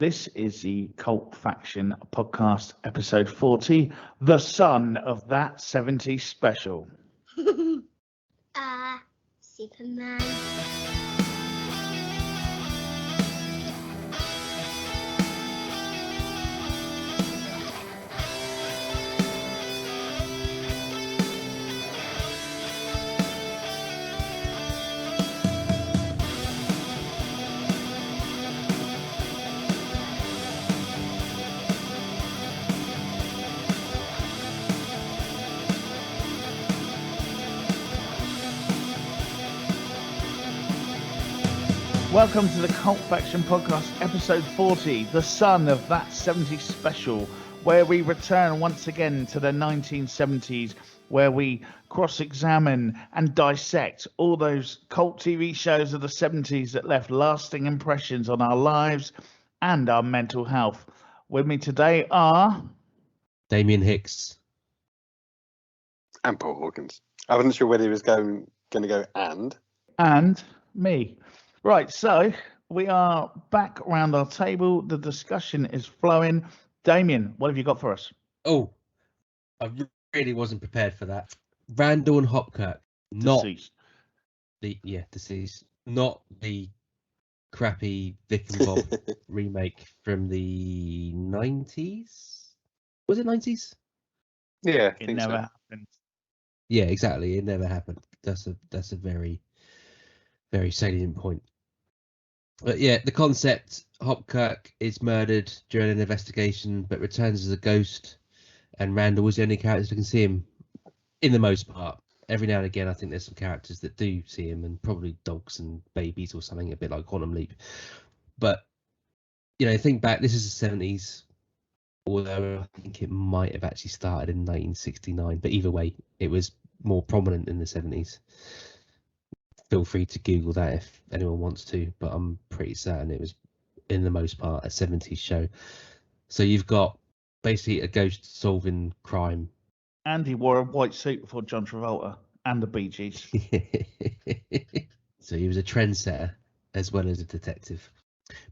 This is the Cult Faction podcast, episode 40, the son of that 70s special. Superman. Welcome to the Cult Faction podcast, episode 40, the son of that 70s special, where we return once again to the 1970s, where we cross-examine and dissect all those cult TV shows of the 70s that left lasting impressions on our lives and our mental health. With me today are... Damien Hicks. And Paul Hawkins. I wasn't sure whether he was going to go and me. Right, so we are back around our table. The discussion is flowing. Damien, what have you got for us? Oh, I really wasn't prepared for that. Randall and Hopkirk, Deceased. Deceased, not the crappy Vic and Bob remake from the 90s. Was it 90s? Yeah, It never happened. Yeah, exactly. It never happened. That's a very, very salient point. But yeah, the concept, Hopkirk is murdered during an investigation but returns as a ghost, and Randall is the only character who can see him in the most part. Every now and again, I think there's some characters that do see him, and probably dogs and babies or something, a bit like Quantum Leap. But, think back, this is the 70s, although I think it might have actually started in 1969. But either way, it was more prominent in the 70s. Feel free to Google that if anyone wants to, but I'm pretty certain it was, in the most part, a 70s show. So you've got basically a ghost solving crime. And he wore a white suit for John Travolta and the Bee Gees. So he was a trendsetter as well as a detective.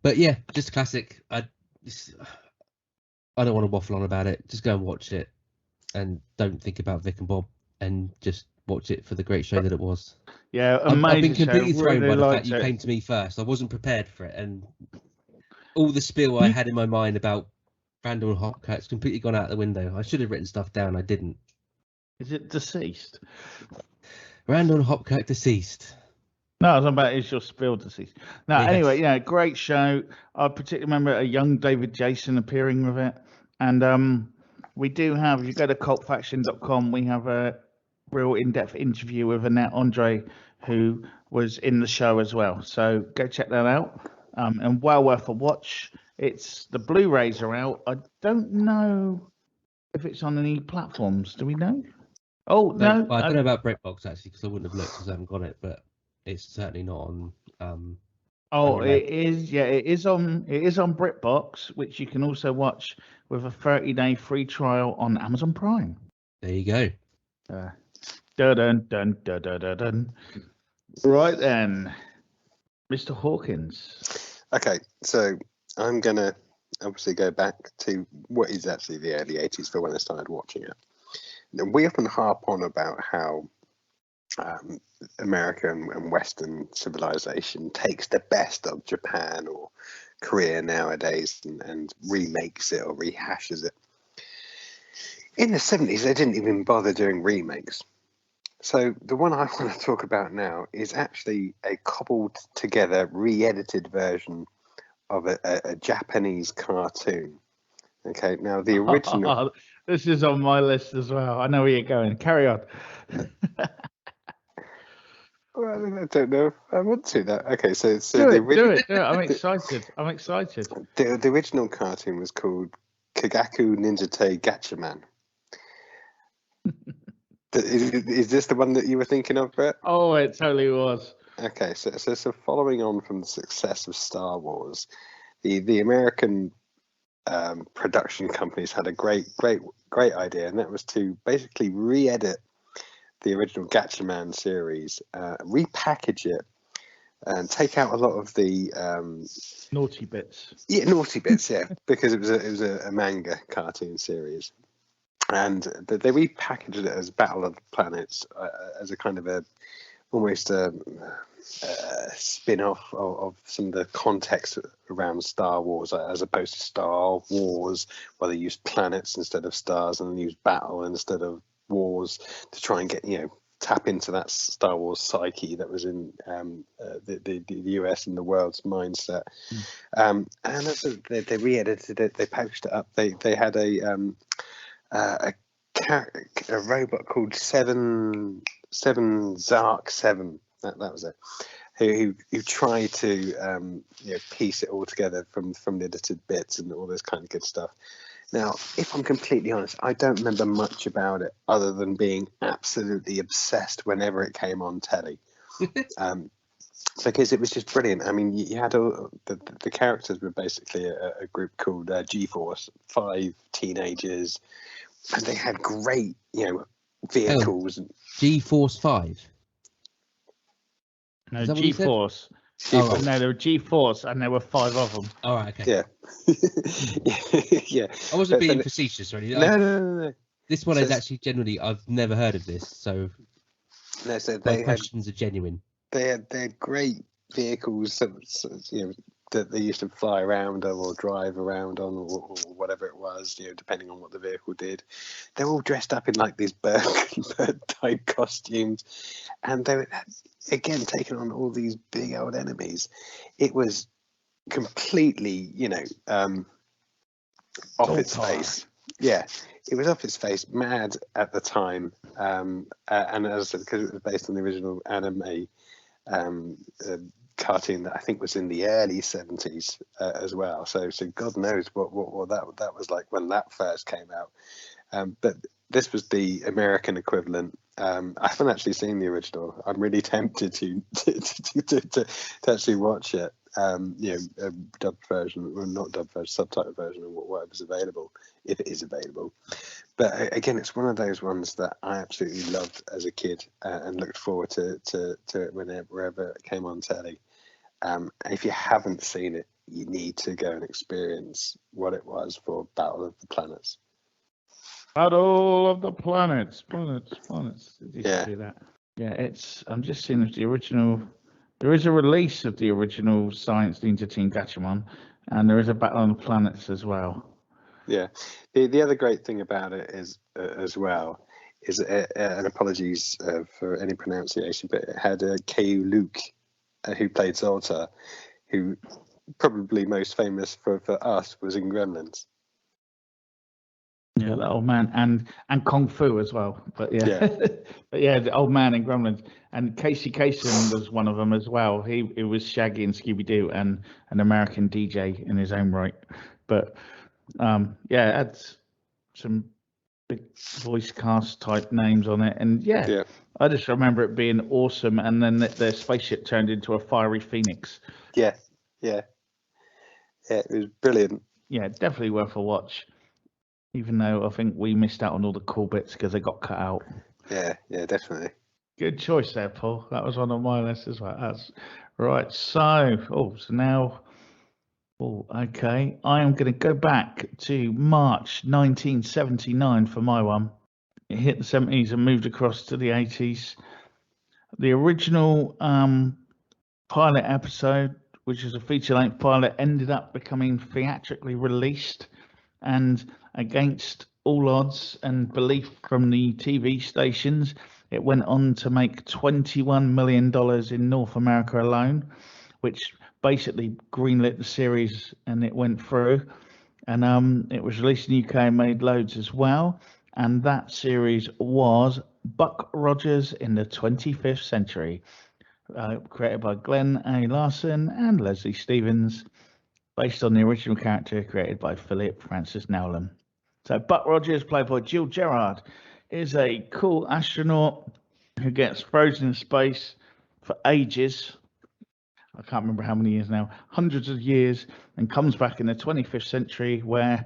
But yeah, just classic. I don't want to waffle on about it. Just go and watch it and don't think about Vic and Bob and just watch it for the great show that it was. Yeah, amazing. I've been completely show. thrown Really by the fact liked you it. came to me first. I wasn't prepared for it, and all the spiel I had in my mind about Randall and Hopkirk's completely gone out the window. I should have written stuff down. I didn't. Is it deceased? Randall and Hopkirk deceased. No, I was about is your spill deceased. No, Yes. Anyway, yeah, great show. I particularly remember a young David Jason appearing with it. And we do have, if you go to cultfaction.com, we have a real in-depth interview with Annette Andre, who was in the show as well. So go check that out. And well worth a watch. The Blu-rays are out. I don't know if it's on any platforms. Do we know? Oh, no. Well, I don't know about BritBox actually, because I wouldn't have looked because I haven't got it, but it's certainly not on. It is. Yeah, it is on. It is on BritBox, which you can also watch with a 30-day free trial on Amazon Prime. There you go. Dun dun dun dun dun dun dun. Right then, Mr. Hawkins. Okay, so I'm going to obviously go back to what is actually the early 80s for when I started watching it. Now, we often harp on about how American and Western civilization takes the best of Japan or Korea nowadays and remakes it or rehashes it. In the 70s, they didn't even bother doing remakes. So the one I want to talk about now is actually a cobbled together, re-edited version of a Japanese cartoon. Okay, now the original... This is on my list as well. I know where you're going. Carry on. Well, I don't know if I want to that. Okay, so Do it. I'm excited. The original cartoon was called Kagaku Ninjate Gatchaman. Is this the one that you were thinking of, Brett? Oh, it totally was. Okay, so following on from the success of Star Wars, the American production companies had a great idea, and that was to basically re-edit the original Gatchaman series, repackage it and take out a lot of the Naughty bits. naughty bits, because it was a manga cartoon series, and they repackaged it as Battle of the Planets as a kind of almost a spin-off of some of the context around Star Wars, as opposed to Star Wars, where they used planets instead of stars and used battle instead of wars, to try and get tap into that Star Wars psyche that was in the US and the world's mindset. And they re-edited it, they packaged it up. They had a robot called Seven Zark 7. That was it. Who tried to piece it all together from the edited bits and all this kind of good stuff. Now, if I'm completely honest, I don't remember much about it other than being absolutely obsessed whenever it came on telly, because it was just brilliant. I mean, you had the characters were basically a group called G-Force, 5 teenagers, and they had great vehicles. G-Force 5. No, G-Force. Oh, right. No, there were G-Force, and there were 5 of them. All right, okay. Yeah. I wasn't being facetious or anything. No. This one is actually genuinely, I've never heard of this, so my questions are genuine. They had great vehicles, that they used to fly around on or drive around on, or whatever it was, depending on what the vehicle did. They're all dressed up in like these bird type costumes, and they were again taking on all these big old enemies. It was completely, off its face. Yeah, it was off its face, mad at the time. And as I said, because it was based on the original anime cartoon that I think was in the early 70s as well. So God knows what that was like when that first came out. But this was the American equivalent. I haven't actually seen the original. I'm really tempted to actually watch it. Dubbed version, or not dubbed version, subtitle version, or whatever's available, if it is available. But again, it's one of those ones that I absolutely loved as a kid, and looked forward to it wherever it came on telly. If you haven't seen it, you need to go and experience what it was for Battle of the Planets. Battle of the Planets. Yeah. Do that. Yeah, I'm just seeing if the original. There is a release of the original Science Ninja Team Gatchaman, and there is a Battle on the Planets as well. Yeah. The other great thing about it is, as well, is and apologies for any pronunciation, but it had Kei Luke, who played Zoltar, who probably most famous for us was in Gremlins. Yeah, the old man, and Kung Fu as well. But yeah. But yeah, the old man in Gremlins, and Casey Kasem was one of them as well. He was Shaggy and Scooby Doo, and an American DJ in his own right. But it had some big voice cast type names on it, and I just remember it being awesome. And then their spaceship turned into a fiery phoenix. Yeah, it was brilliant. Yeah, definitely worth a watch. Even though I think we missed out on all the cool bits because they got cut out. Yeah, definitely. Good choice there, Paul. That was one on my list as well. That's right. So now, okay. I am going to go back to March 1979 for my one. It hit the 70s and moved across to the 80s. The original pilot episode, which is a feature-length pilot, ended up becoming theatrically released, and against all odds and belief from the TV stations, it went on to make $21 million in North America alone, which basically greenlit the series, and it went through. And it was released in the UK and made loads as well. And that series was Buck Rogers in the 25th Century, created by Glenn A. Larson and Leslie Stevens, based on the original character created by Philip Francis Nowlan. So Buck Rogers, played by Jill Gerard, is a cool astronaut who gets frozen in space for ages. I can't remember how many years now, hundreds of years, and comes back in the 25th century, where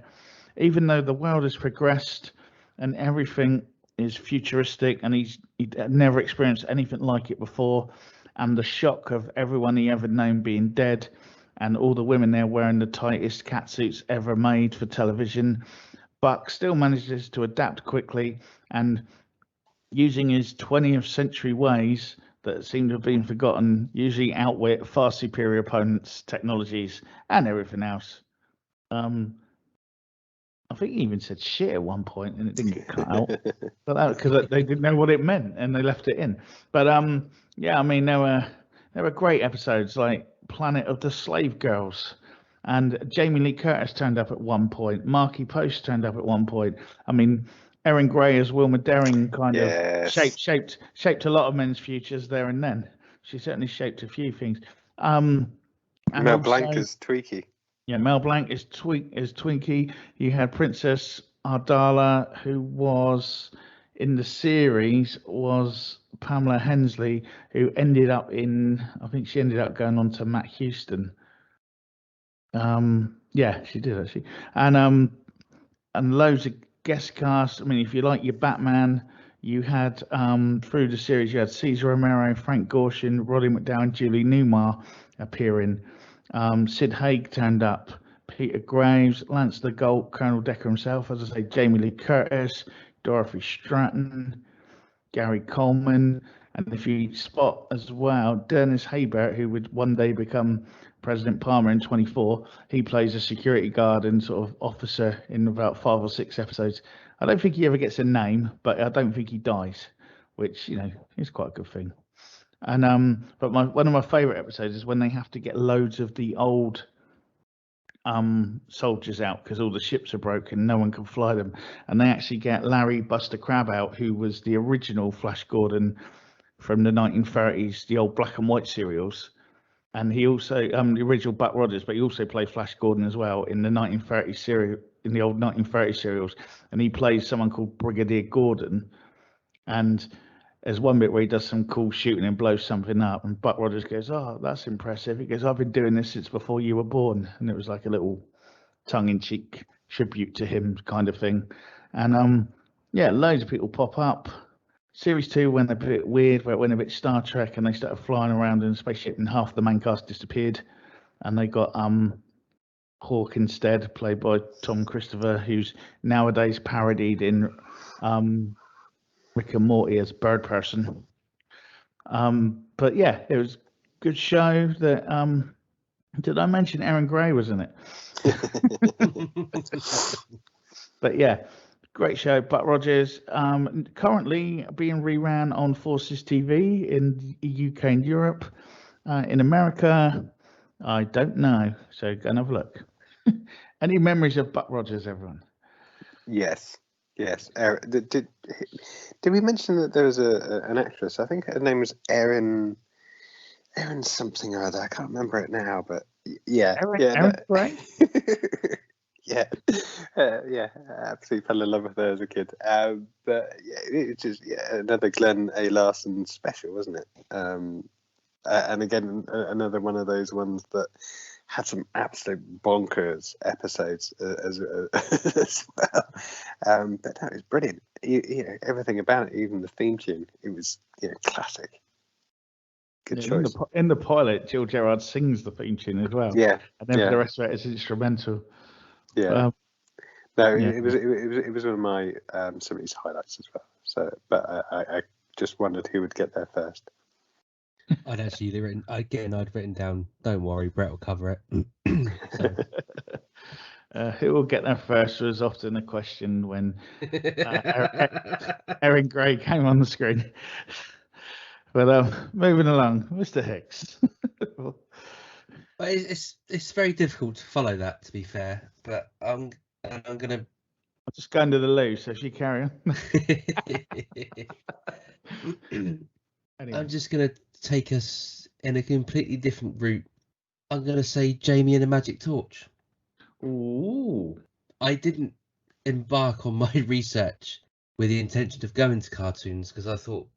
even though the world has progressed and everything is futuristic, and he'd never experienced anything like it before, and the shock of everyone he ever known being dead, and all the women there wearing the tightest catsuits ever made for television. Buck still manages to adapt quickly and, using his 20th century ways that seem to have been forgotten, usually outwit far superior opponents, technologies, and everything else. I think he even said shit at one point, and it didn't get cut out, but that because they didn't know what it meant and they left it in. But yeah, I mean, there were great episodes like Planet of the Slave Girls, and Jamie Lee Curtis turned up at one point. Marky Post turned up at one point. I mean, Erin Gray as Wilma Daring kind of shaped a lot of men's futures there and then. She certainly shaped a few things. And Mel Blanc is Tweaky. Yeah, Mel Blanc is Twinkie. You had Princess Ardala, who was in the series, was Pamela Hensley, who ended up I think she ended up going on to Matt Houston. Yeah, she did actually. And loads of guest cast. I mean, if you like your Batman, you had through the series, you had Cesar Romero, Frank Gorshin, Roddy McDowell, Julie Newmar appearing. Sid Haig turned up, Peter Graves, Lance the Gold, Colonel Decker himself, as I say, Jamie Lee Curtis, Dorothy Stratton, Gary Coleman, and if you spot as well, Dennis Haybert, who would one day become President Palmer in 24, he plays a security guard and sort of officer in about 5 or 6 episodes. I don't think he ever gets a name, but I don't think he dies, which, is quite a good thing. And but one of my favorite episodes is when they have to get loads of the old soldiers out because all the ships are broken, no one can fly them, and they actually get Larry Buster Crabbe out, who was the original Flash Gordon from the 1930s, the old black and white serials, and he also the original Buck Rogers, but he also played Flash Gordon as well in the 1930s serial, in the old 1930s serials, and he plays someone called Brigadier Gordon. And there's one bit where he does some cool shooting and blows something up, and Buck Rogers goes, "Oh, that's impressive." He goes, "I've been doing this since before you were born," and it was like a little tongue-in-cheek tribute to him kind of thing. And yeah, loads of people pop up. Series 2 went a bit weird, where it went a bit Star Trek, and they started flying around in a spaceship, and half the main cast disappeared, and they got Hawk instead, played by Tom Christopher, who's nowadays parodied in Rick and Morty as Bird Person. But yeah, it was a good show. That did I mention Erin Gray was in it? But yeah, great show. Buck Rogers, currently being reran on Forces TV in the UK and Europe. In America, I don't know. So go and have a look. Any memories of Buck Rogers, everyone? Yes. Did we mention that there was an actress? I think her name was Erin something or other. I can't remember it now, but yeah, Erin Gray. Yeah, yeah, absolutely fell in love with her as a kid. But yeah, it's just another Glenn A. Larson special, wasn't it? And again, another one of those ones that had some absolute bonkers episodes as well. But that was brilliant. Everything about it, even the theme tune, it was classic. Good choice. In the pilot, Jill Gerard sings the theme tune as well. Yeah, and then the rest of it is instrumental. Yeah. It was one of my 70's highlights as well. So, but I just wondered who would get there first. I'd actually I'd written down, "Don't worry, Brett will cover it." Who will get there first was often a question when Erin Gray came on the screen. But moving along, Mr. Hicks. It's very difficult to follow that, to be fair. But I'm gonna. I'll just go into the loo, so if you carry on. Anyway. I'm just gonna take us in a completely different route. I'm gonna say Jamie and the Magic Torch. Ooh. I didn't embark on my research with the intention of going to cartoons because I thought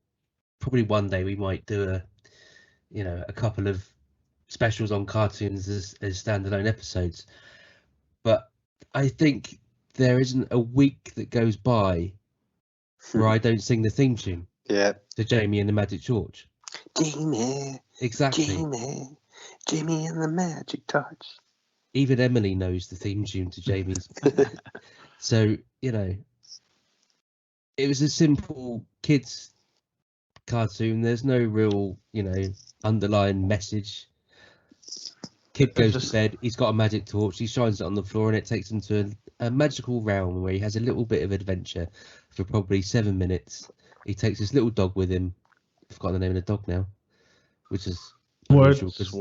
probably one day we might do a couple of specials on cartoons as standalone episodes. But I think there isn't a week that goes by where I don't sing the theme tune. Yeah. To Jamie and the Magic Torch. Jimmy, Exactly. Jimmy and the Magic Touch. Even Emily knows the theme tune to Jamie's. So, you know, it was a simple kids cartoon. There's no real, you know, underlying message. Kid goes to bed, he's got a magic torch, he shines it on the floor, and it takes him to a magical realm where he has a little bit of adventure for probably 7 minutes. He takes his little dog with him. I've forgotten the name of the dog now, which is unusual because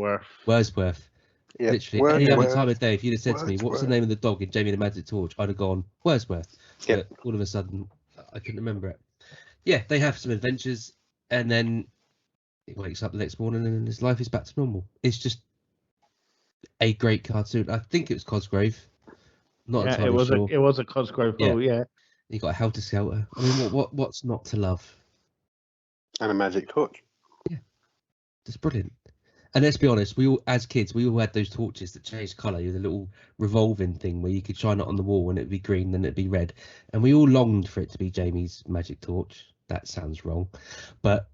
Wordsworth. Yep. Literally, any other time of day, if you'd have said to me, Wordsworth. what's the name of the dog in Jamie and the Magic Torch, I'd have gone, Wordsworth. Yep. But all of a sudden, I couldn't remember it. Yeah, they have some adventures, and then he wakes up the next morning and his life is back to normal. It's just a great cartoon. I think it was Cosgrove. Not entirely sure. It was a Cosgrove. Yeah. Oh, yeah. You got a Helter Skelter. I mean, what's not to love? And a magic torch. Yeah, it's brilliant. And let's be honest, we all, as kids, we all had those torches that changed colour. The little revolving thing where you could shine it on the wall and it'd be green, then it'd be red. And we all longed for it to be Jamie's magic torch. That sounds wrong, but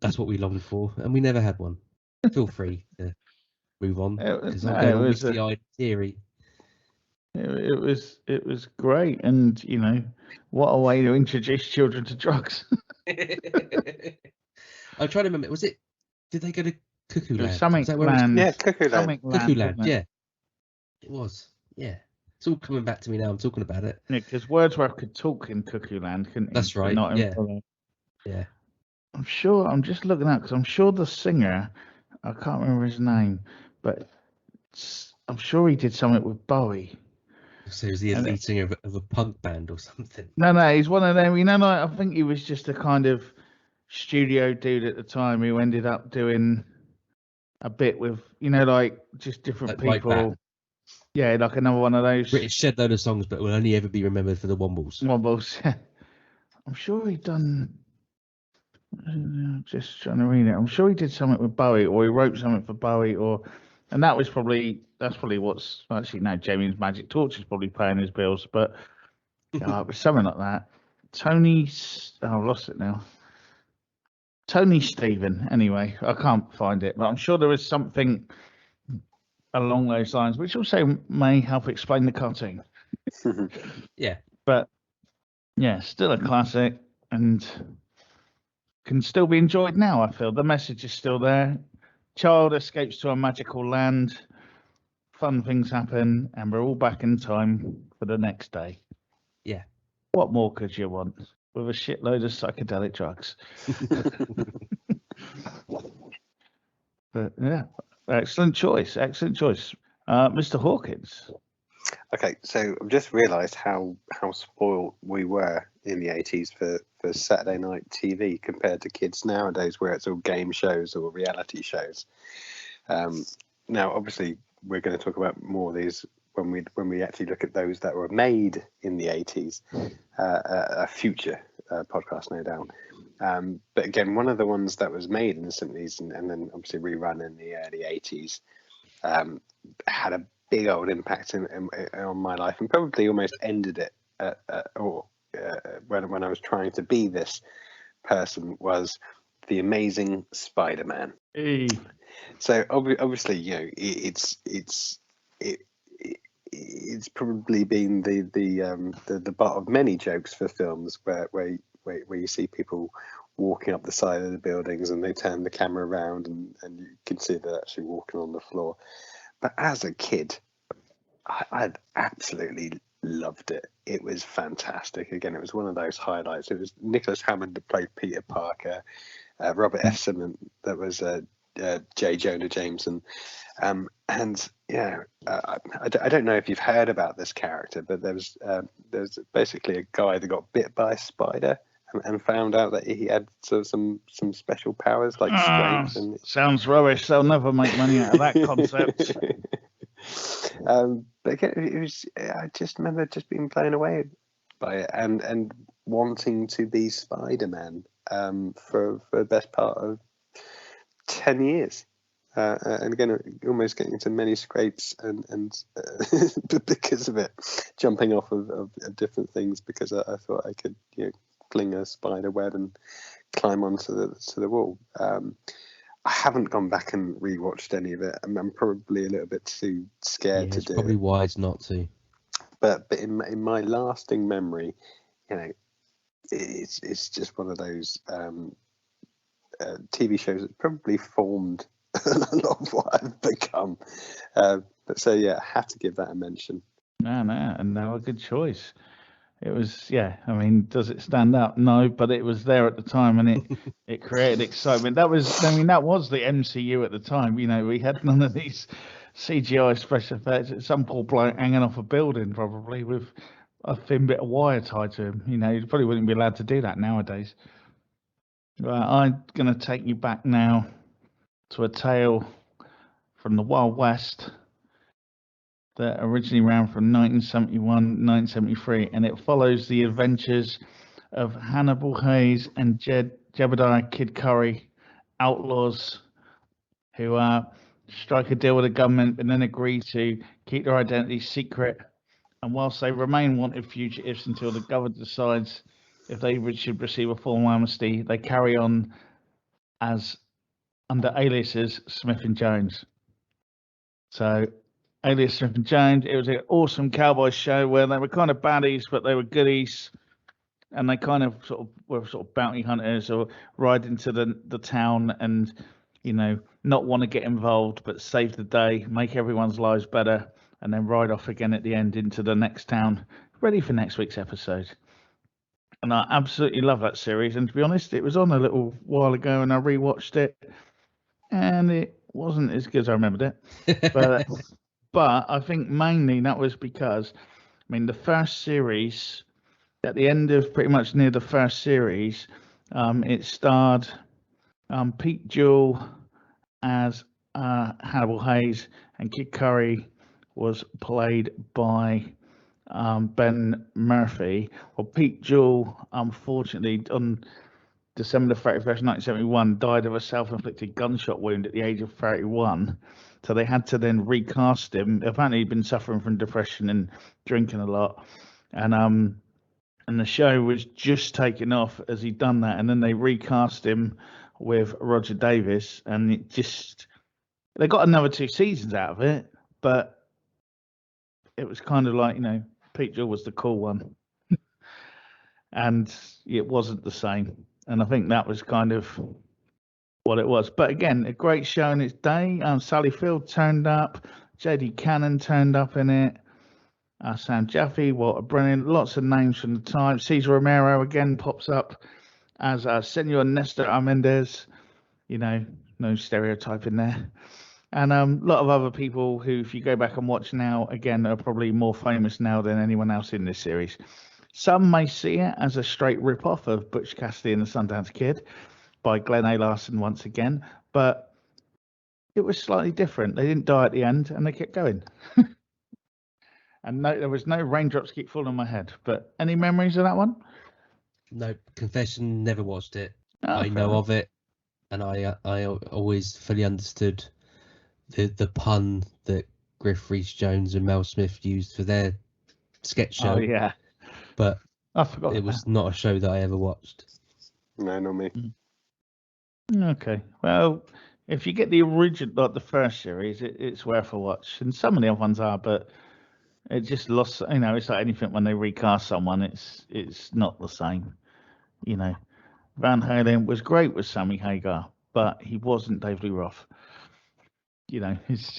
that's what we longed for, and we never had one. Feel free to move on because I'm going on misty-eyed theory. It was great, and you know, what a way to introduce children to drugs. I'm trying to remember. Was it? Did they go to Cuckoo Land? Something Land. Yeah, Cuckoo Land. Cuckoo Land. Yeah, it was. Yeah, it's all coming back to me now. I'm talking about it. Yeah, because Wordsworth could talk in Cuckoo Land, couldn't he? That's right. Not yeah. Yeah. I'm sure. I'm just looking out because I'm sure the singer, I can't remember his name, but I'm sure he did something with Bowie. So he's the lead singer of a punk band or something. No, he's one of them. You know, like, I think he was just a kind of studio dude at the time who ended up doing a bit with, you know, like just different people. Like yeah, like another one of those. British shed load of songs, but will only ever be remembered for the Wombles. I'm sure he done. Just trying to read it. I'm sure he did something with Bowie, or he wrote something for Bowie, and that's probably what's actually now Jamie's Magic Torch is probably paying his bills, but it was something like that. I've lost it now. Tony Stephen. Anyway, I can't find it, but I'm sure there is something along those lines, which also may help explain the cartoon. Yeah, but yeah, still a classic and can still be enjoyed now. I feel the message is still there. Child escapes to a magical land. Fun things happen, and we're all back in time for the next day. Yeah. What more could you want with a shitload of psychedelic drugs? But yeah, excellent choice. Mr. Hawkins. Okay, so I've just realised how spoiled we were in the 80s for Saturday night TV compared to kids nowadays, where it's all game shows or reality shows. Now, obviously, we're going to talk about more of these when we actually look at those that were made in the 80s, a future podcast, no doubt. But again, one of the ones that was made in the 70s and then obviously rerun in the early 80s had a big old impact on my life, and probably almost ended it when I was trying to be this person, was The Amazing Spider-Man. Hey. So obviously, you know, it's probably been the butt of many jokes for films where you see people walking up the side of the buildings and they turn the camera around and you can see they're actually walking on the floor. But as a kid, I absolutely loved it. It was fantastic. Again, it was one of those highlights. It was Nicholas Hammond that played Peter Parker, Robert F. Simon that was J. Jonah Jameson, and yeah, I don't know if you've heard about this character, but there's basically a guy that got bit by a spider and found out that he had some special powers like strength. And sounds rubbish. They'll never make money out of that concept. But again, it was. I just remember just being blown away by it and wanting to be Spider-Man for the best part of 10 years. And again, almost getting into many scrapes and because of it, jumping off of different things because I thought I could, you know, fling a spider web and climb onto the wall. I haven't gone back and rewatched any of it. I'm probably a little bit too scared to it's do probably it. wise not to. But in my lasting memory, it's just one of those TV shows that probably formed a lot of what I've become. But so yeah, I have to give that a mention. No, a good choice. It was, yeah. I mean, does it stand out? No, but it was there at the time, and it created excitement. That was the MCU at the time. We had none of these CGI special effects. It's some poor bloke hanging off a building, probably with a thin bit of wire tied to him. You probably wouldn't be allowed to do that nowadays. Right, I'm gonna take you back now to a tale from the Wild West that originally ran from 1971 1973, and it follows the adventures of Hannibal Hayes and Jebediah Kid Curry, outlaws who strike a deal with the government and then agree to keep their identities secret. And whilst they remain wanted fugitives until the government decides if they should receive a formal amnesty, they carry on as under aliases Smith and Jones. So alias Smith and Jones, it was an awesome cowboy show where they were kind of baddies, but they were goodies, and they kind of were bounty hunters or ride into the town and not want to get involved but save the day, make everyone's lives better, and then ride off again at the end into the next town, ready for next week's episode. And I absolutely love that series, and to be honest, it was on a little while ago and I rewatched it and it wasn't as good as I remembered it. But I think mainly that was because, the first series, at the end of pretty much near the first series, it starred Pete Jewell as Hannibal Hayes, and Kid Curry was played by Ben Murphy. Well, Pete Jewell, unfortunately, on December 31st, 1971, died of a self-inflicted gunshot wound at the age of 31. So they had to then recast him. Apparently, he'd been suffering from depression and drinking a lot, and the show was just taking off as he'd done that. And then they recast him with Roger Davis, and they got another 2 seasons out of it, but it was kind of like Pete Jewell was the cool one, and it wasn't the same. And I think that was kind of what it was. But again, a great show in its day. Sally Field turned up, J.D. Cannon turned up in it, Sam Jaffe, Walter Brennan, lots of names from the time. Cesar Romero again pops up as Senor Nestor Armendez, no stereotyping there. And a lot of other people who, if you go back and watch now, again, are probably more famous now than anyone else in this series. Some may see it as a straight rip-off of Butch Cassidy and the Sundance Kid by Glenn A. Larson once again, but it was slightly different. They didn't die at the end, and they kept going. And no, there was no raindrops keep falling on my head. But any memories of that one? No, confession, never watched it. Oh, I know of it, and I always fully understood the pun that Griff Rhys-Jones and Mel Smith used for their sketch show. Oh, yeah. But I forgot it was not a show that I ever watched. No, not me. Okay. Well, if you get the original, like the first series, it's worth a watch. And some of the other ones are, but it just lost. It's like anything when they recast someone, it's not the same. Van Halen was great with Sammy Hagar, but he wasn't David Lee Roth. It's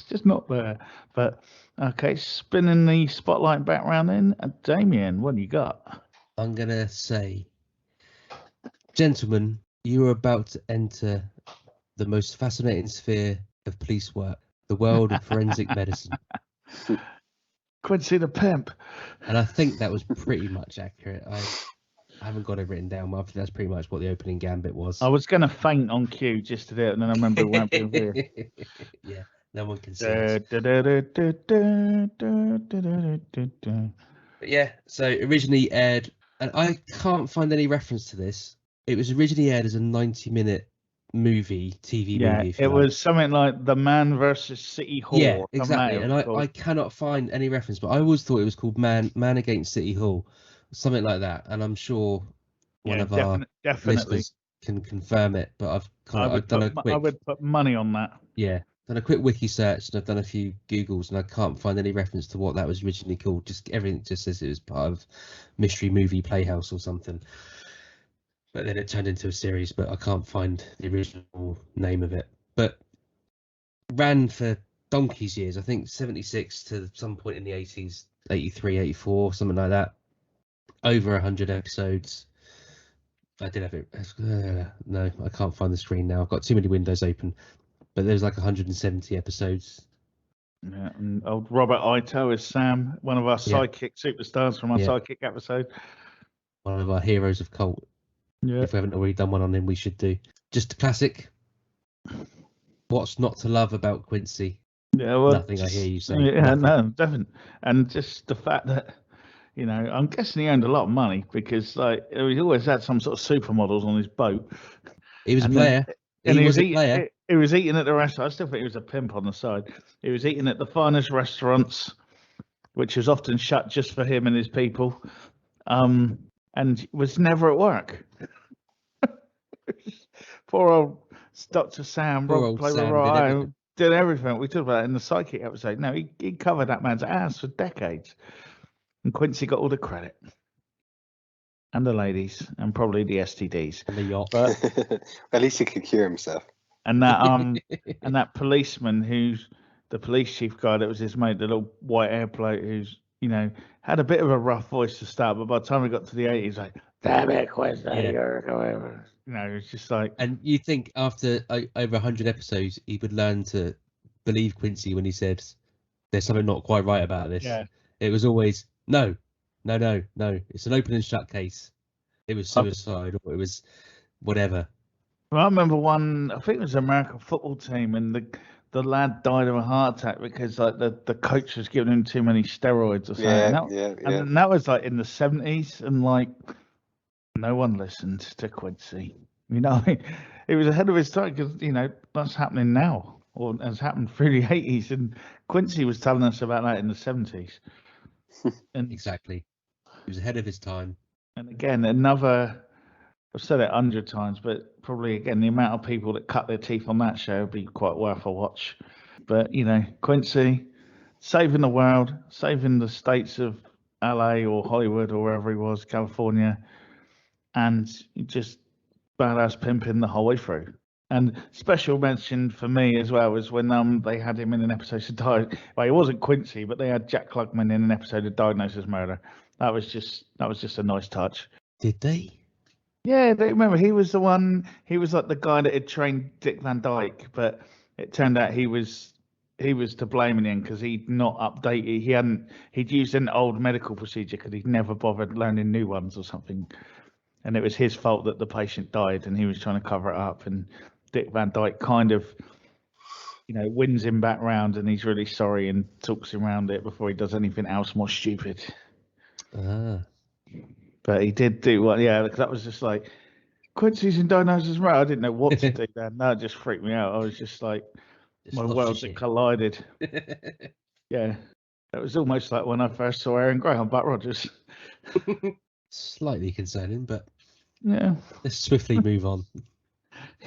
just not there. But okay, spinning the spotlight back round then, Damien, what do you got? I'm gonna say, gentlemen, you are about to enter the most fascinating sphere of police work, the world of forensic medicine. Quincy the Pimp. And I think that was pretty much accurate. I haven't got it written down, but I think that's pretty much what the opening gambit was. I was going to faint on cue just to do it, and then I remember it won't be here. Yeah, no one can see us. But yeah, so originally aired, and I can't find any reference to this. It was originally aired as a 90-minute TV movie. It was something like The Man versus City Hall. Yeah, exactly. And I cannot find any reference, but I always thought it was called Man Against City Hall, something like that. And I'm sure one of our listeners can confirm it, but I've done a quick I would put money on that. done a quick wiki search, and I've done a few Googles, and I can't find any reference to what that was originally called. Just everything just says it was part of Mystery Movie Playhouse or something. But then it turned into a series, but I can't find the original name of it. But ran for donkey's years, I think 76 to some point in the 80s, 83, 84, something like that. Over 100 episodes. I did have it. No, I can't find the screen now. I've got too many windows open. But there's like 170 episodes. Yeah, and old Robert Ito is Sam, one of our sidekick superstars from our sidekick episode. One of our heroes of cult. Yeah. If we haven't already done one on him, we should do. Just a classic. What's not to love about Quincy? Yeah, well, nothing. I hear you say. Yeah, nothing. no, definitely. And just the fact that, you know, I'm guessing he earned a lot of money because like he always had some sort of supermodels on his boat. He was a player. And he was a player. He was eating at the restaurant. I still think he was a pimp on the side. He was eating at the finest restaurants, which was often shut just for him and his people, and was never at work. Poor old Dr. Sam, Rob did everything. We talked about it in the psychic episode. No, he covered that man's ass for decades. And Quincy got all the credit. And the ladies, and probably the STDs. And the yacht. But at least he could cure himself. And that and that policeman who's the police chief guy that was his mate, the little white airplane who's, you know, had a bit of a rough voice to start, but by the time we got to the 80s, like, damn it, Quincy, you know, it's just like. And you think after over 100 episodes, he would learn to believe Quincy when he said, "There's something not quite right about this." Yeah. It was always no. It's an open and shut case. It was suicide, or it was whatever. Well, I remember one. I think it was an American football team, and the lad died of a heart attack because like the coach was giving him too many steroids or something. And that was like in the 70s, and like no one listened to Quincy. You know, it was ahead of his time because you know that's happening now, or has happened through the 80s, and Quincy was telling us about that in the 70s. And exactly, he was ahead of his time. And again, another. I've said it 100 times, but probably again the amount of people that cut their teeth on that show would be quite worth a watch. But you know, Quincy, saving the world, saving the states of LA or Hollywood or wherever he was, California, and just badass pimping the whole way through. And special mention for me as well was when they had him in an episode of well, he wasn't Quincy, but they had Jack Klugman in an episode of Diagnosis Murder. That was just a nice touch. Did they? Yeah, they remember he was the one. He was like the guy that had trained Dick Van Dyke, but it turned out he was to blame in the end because he'd not updated. He'd used an old medical procedure because he'd never bothered learning new ones or something, and it was his fault that the patient died, and he was trying to cover it up. And Dick Van Dyke kind of, you know, wins him back round, and he's really sorry and talks him around it before he does anything else more stupid. But he did do what, because that was just like, Quincy's in Diagnosis Murder. I didn't know what to do then. That just freaked me out. I was just like, my worlds had collided. Yeah. It was almost like when I first saw Aaron Gray on Buck Rogers. Slightly concerning, but yeah. Let's swiftly move on.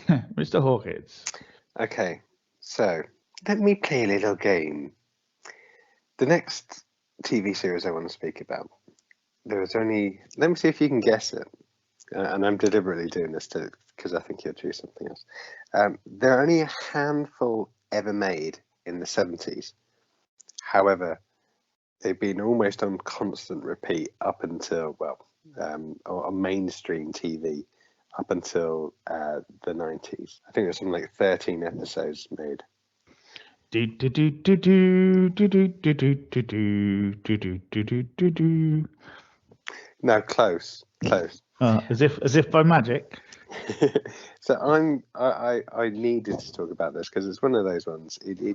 Mr. Hawkins. Okay, so let me play a little game. The next TV series I want to speak about, let me see if you can guess it. And I'm deliberately doing this because I think you'll choose something else. There are only a handful ever made in the 70s. However, they've been almost on constant repeat up until, on mainstream TV up until the 90s. I think there's something like 13 episodes made. No, close. As if by magic. So I needed to talk about this because it's one of those ones. I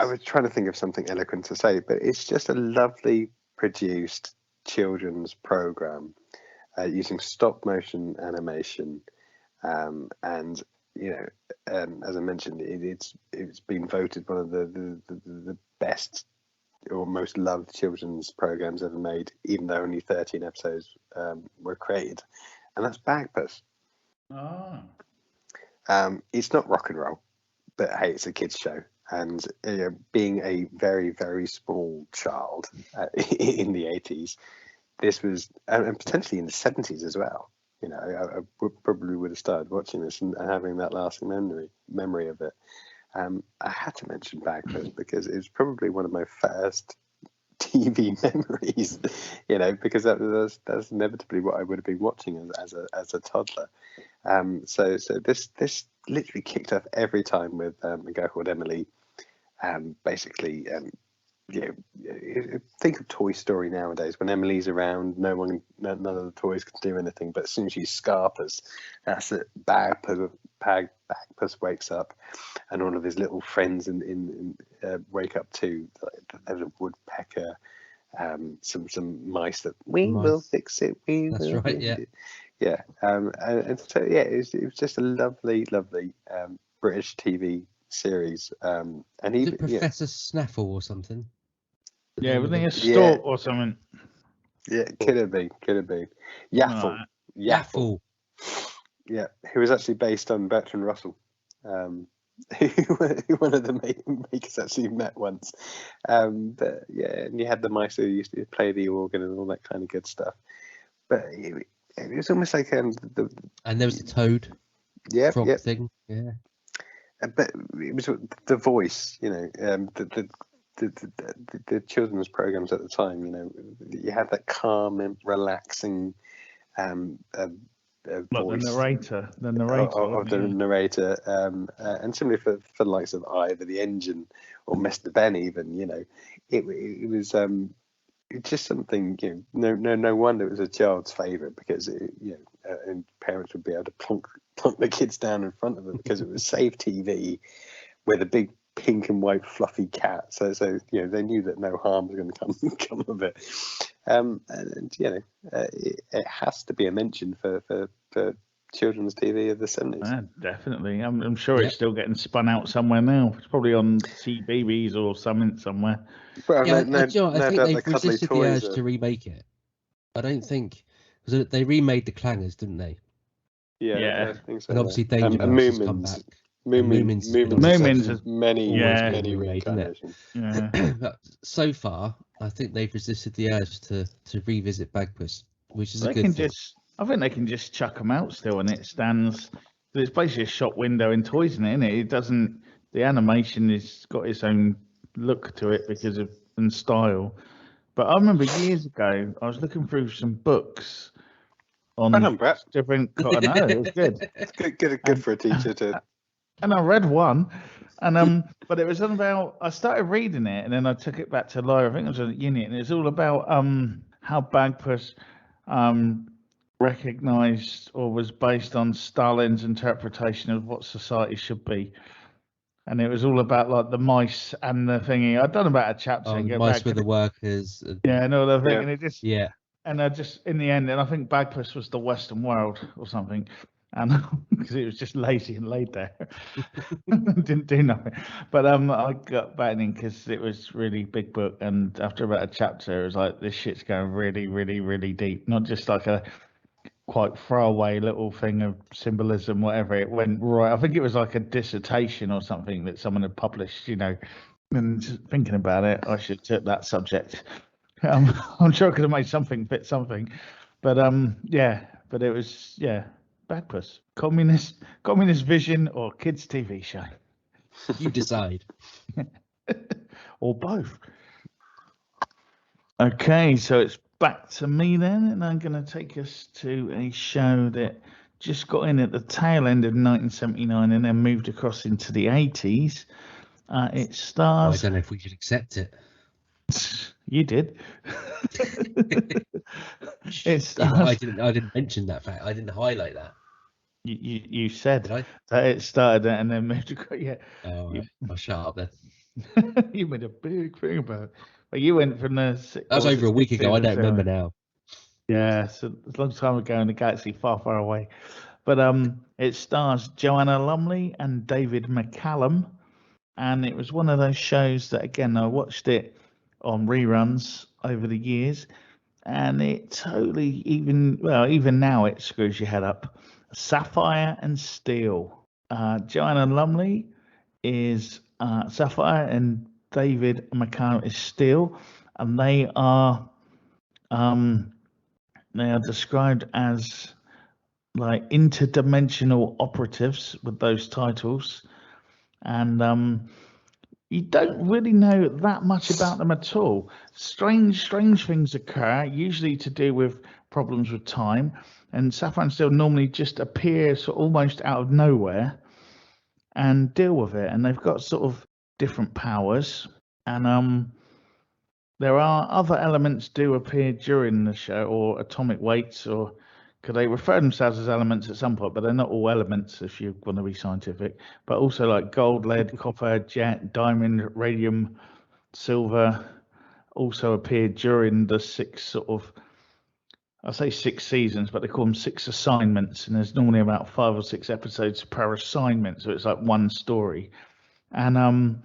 was trying to think of something eloquent to say, but it's just a lovely produced children's program using stop motion animation, and as I mentioned, it's been voted one of the best or most loved children's programs ever made, even though only 13 episodes were created. and that's Bagpuss. Oh. It's not rock and roll, but hey, it's a kids show. And being a very, very small child in the 80s, this was, and potentially in the 70s as well. I probably would have started watching this and having that lasting memory of it. I had to mention Bagpuss because it was probably one of my first TV memories, because that's inevitably what I would have been watching as a toddler. So this literally kicked off every time with a girl called Emily. Basically, think of Toy Story nowadays. When Emily's around, none of the toys can do anything. But as soon as she scarpers, that's it. Bagpuss wakes up, and all of his little friends wake up too. There's a woodpecker, some mice that will fix it. That's right. Yeah. Yeah. And so it was just a lovely British TV series. And Is it Professor Snaffle or something? Yeah, wasn't he a stork or something? Yeah, could have been. Yaffle. Yaffle. Yeah, who was actually based on Bertrand Russell, who one of the makers actually met once. But yeah, and you had the mice who used to play the organ and all that kind of good stuff. But it was almost like and there was the toad. Yeah, frog thing. Yeah. But it was the voice, the children's programs at the time. You had that calm and relaxing voice. The narrator of the narrator, and similarly for the likes of Ivor the Engine or Mr. Ben, even it was just something. No wonder it was a child's favourite, because and parents would be able to plonk the kids down in front of them because it was safe TV with a big pink and white fluffy cat. So they knew that no harm was going to come of it. It has to be a mention for children's TV of the 70s. Yeah, definitely. I'm sure it's still getting spun out somewhere now. It's probably on CBeebies or something somewhere. Well, I think they've resisted the urge to remake it. I don't think, because they remade the Clangers, didn't they? Yeah. I think so. And obviously Danger Mouse has come back. Moomins has many reincarnations. Yeah. But so far, I think they've resisted the urge to revisit Bagpuss, which is a good thing. I think they can just chuck them out still, and it stands. It's basically a shop window in toys, isn't it? It doesn't. The animation has got its own look to it and style. But I remember years ago, I was looking through some books on different. I know it was good. It's good for a teacher to. And I read one, and but it was about. I started reading it, and then I took it back to Lyra. I think it was a unit, and it's all about how Bagpuss recognized or was based on Stalin's interpretation of what society should be. And it was all about like the mice and the thingy. I'd done about a chapter. And mice with the workers. And all that thing. And it just and I just in the end, and I think Bagpuss was the Western world or something, and because it was just lazy and laid there, didn't do nothing. But I got back in because it was really big book, and after about a chapter, it was like this shit's going really, really, really deep. Not just like a quite throwaway little thing of symbolism, whatever. It went right. I think it was like a dissertation or something that someone had published, and just thinking about it, I should have took that subject. I'm sure I could have made something fit something, but but it was Bagpuss, communist vision or kids TV show. You decide. Or both. Okay, so it's back to me then, and I'm going to take us to a show that just got in at the tail end of 1979 and then moved across into the 80s. It stars. I don't know if we should accept it. You did. It stars. I didn't mention that fact. I didn't highlight that. You said Did I? that it started and then moved across. Yeah. Oh, I'll shut up then. You made a big thing about it. But you went from the. That was over a week ago. I don't remember now. Yeah, so it's a long time ago in a galaxy far, far away. But it stars Joanna Lumley and David McCallum, and it was one of those shows that, again, I watched it on reruns over the years, and it totally even now it screws your head up. Sapphire and Steel. Joanna Lumley is Sapphire, and David McCallum is Steel, and they are described as like interdimensional operatives with those titles, and you don't really know that much about them at all. Strange things occur, usually to do with problems with time, and Sapphire and Steel normally just appear sort of almost out of nowhere and deal with it, and they've got sort of different powers, and there are other elements do appear during the show, or atomic weights, or could they refer themselves as elements at some point, but they're not all elements if you want to be scientific. But also like gold, lead, copper, jet, diamond, radium, silver also appeared during the I say 6 seasons, but they call them 6 assignments, and there's normally about 5 or 6 episodes per assignment, so it's like one story. And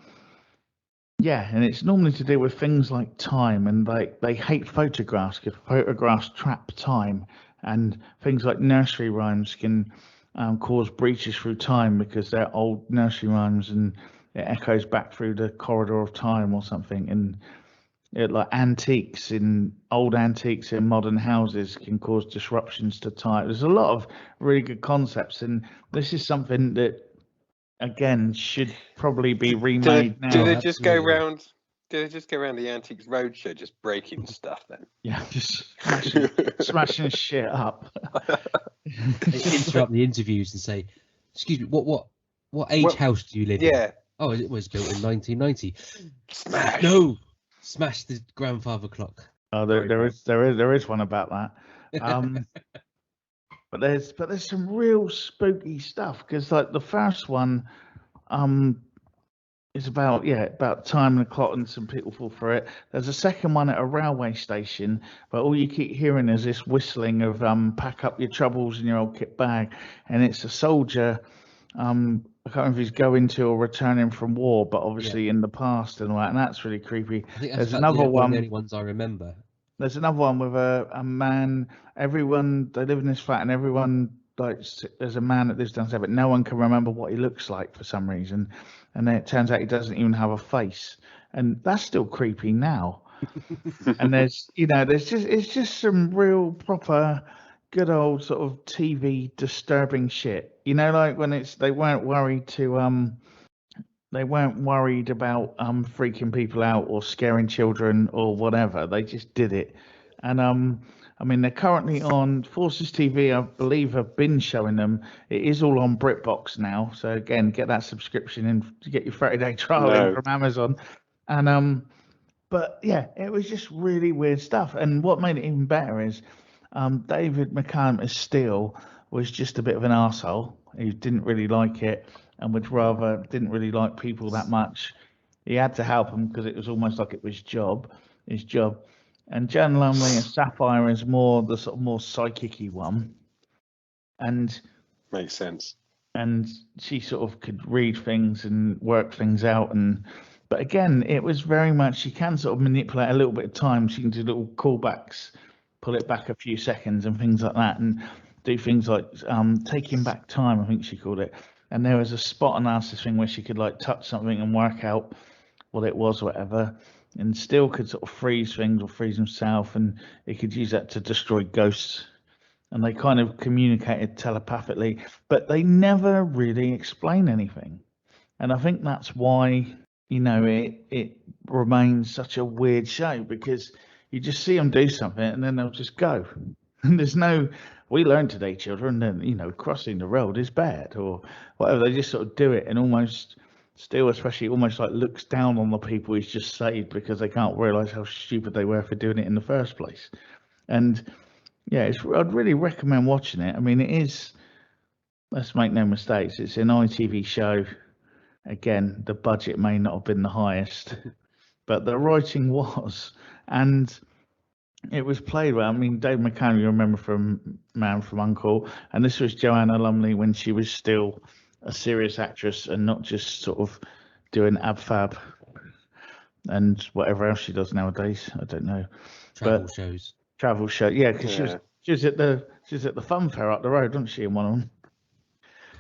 yeah, and it's normally to do with things like time, and like they hate photographs because photographs trap time, and things like nursery rhymes can cause breaches through time because they're old nursery rhymes and it echoes back through the corridor of time or something. And like old antiques in modern houses can cause disruptions to time. There's a lot of really good concepts, and this is something that again should probably be remade now. Do they just go around? Do they just go around the Antiques Roadshow just breaking stuff then? Yeah, just smashing shit up. They interrupt the interviews and say, "Excuse me, what age house do you live in?" Yeah. Oh, it was built in 1990. Smash. No, smash the grandfather clock. Oh, there is one about that. But there's some real spooky stuff because like the first one, is about time and the clock and some people fall through it. There's a second one at a railway station, but all you keep hearing is this whistling of pack up your troubles in your old kit bag, and it's a soldier. I can't remember if he's going to or returning from war, but obviously in the past and all that, and that's really creepy. I think that's There's another one of one. the only ones I remember. There's another one with a man. Everyone, they live in this flat, and everyone like there's a man that lives downstairs, but no one can remember what he looks like for some reason. And then it turns out he doesn't even have a face, and that's still creepy now. And there's it's just some real proper good old sort of TV disturbing shit. Like when they weren't worried about freaking people out or scaring children or whatever. They just did it. And I mean, they're currently on Forces TV, I believe, have been showing them. It is all on BritBox now. So again, get that subscription and get your 30-day trial in from Amazon. And but yeah, it was just really weird stuff. And what made it even better is David McCallum as Steele was just a bit of an arsehole. He didn't really like it and didn't really like people that much. He had to help them because it was almost like it was his job. And Jan Lumley and Sapphire is more the sort of more psychic-y one. And makes sense. And she sort of could read things and work things out. But again, it was very much, she can sort of manipulate a little bit of time. She can do little callbacks, pull it back a few seconds and things like that, and do things like taking back time, I think she called it. And there was a spot analysis thing where she could like touch something and work out what it was or whatever, and still could sort of freeze things or freeze himself, and he could use that to destroy ghosts. And they kind of communicated telepathically, but they never really explain anything. And I think that's why, it remains such a weird show, because you just see them do something and then they'll just go. And there's no, we learned today, children, that, crossing the road is bad or whatever. They just sort of do it and almost still, especially almost like looks down on the people he's just saved because they can't realize how stupid they were for doing it in the first place. And yeah, I'd really recommend watching it. I mean, it is, let's make no mistakes, it's an ITV show. Again, the budget may not have been the highest, but the writing was. And it was played well. I mean, Dave McCann, you remember from Man from U.N.C.L.E., and this was Joanna Lumley when she was still a serious actress and not just sort of doing ab fab and whatever else she does nowadays. I don't know. Travel shows. travel show. Yeah, because Yeah. she was at the fun fair up the road, wasn't she? In one of them.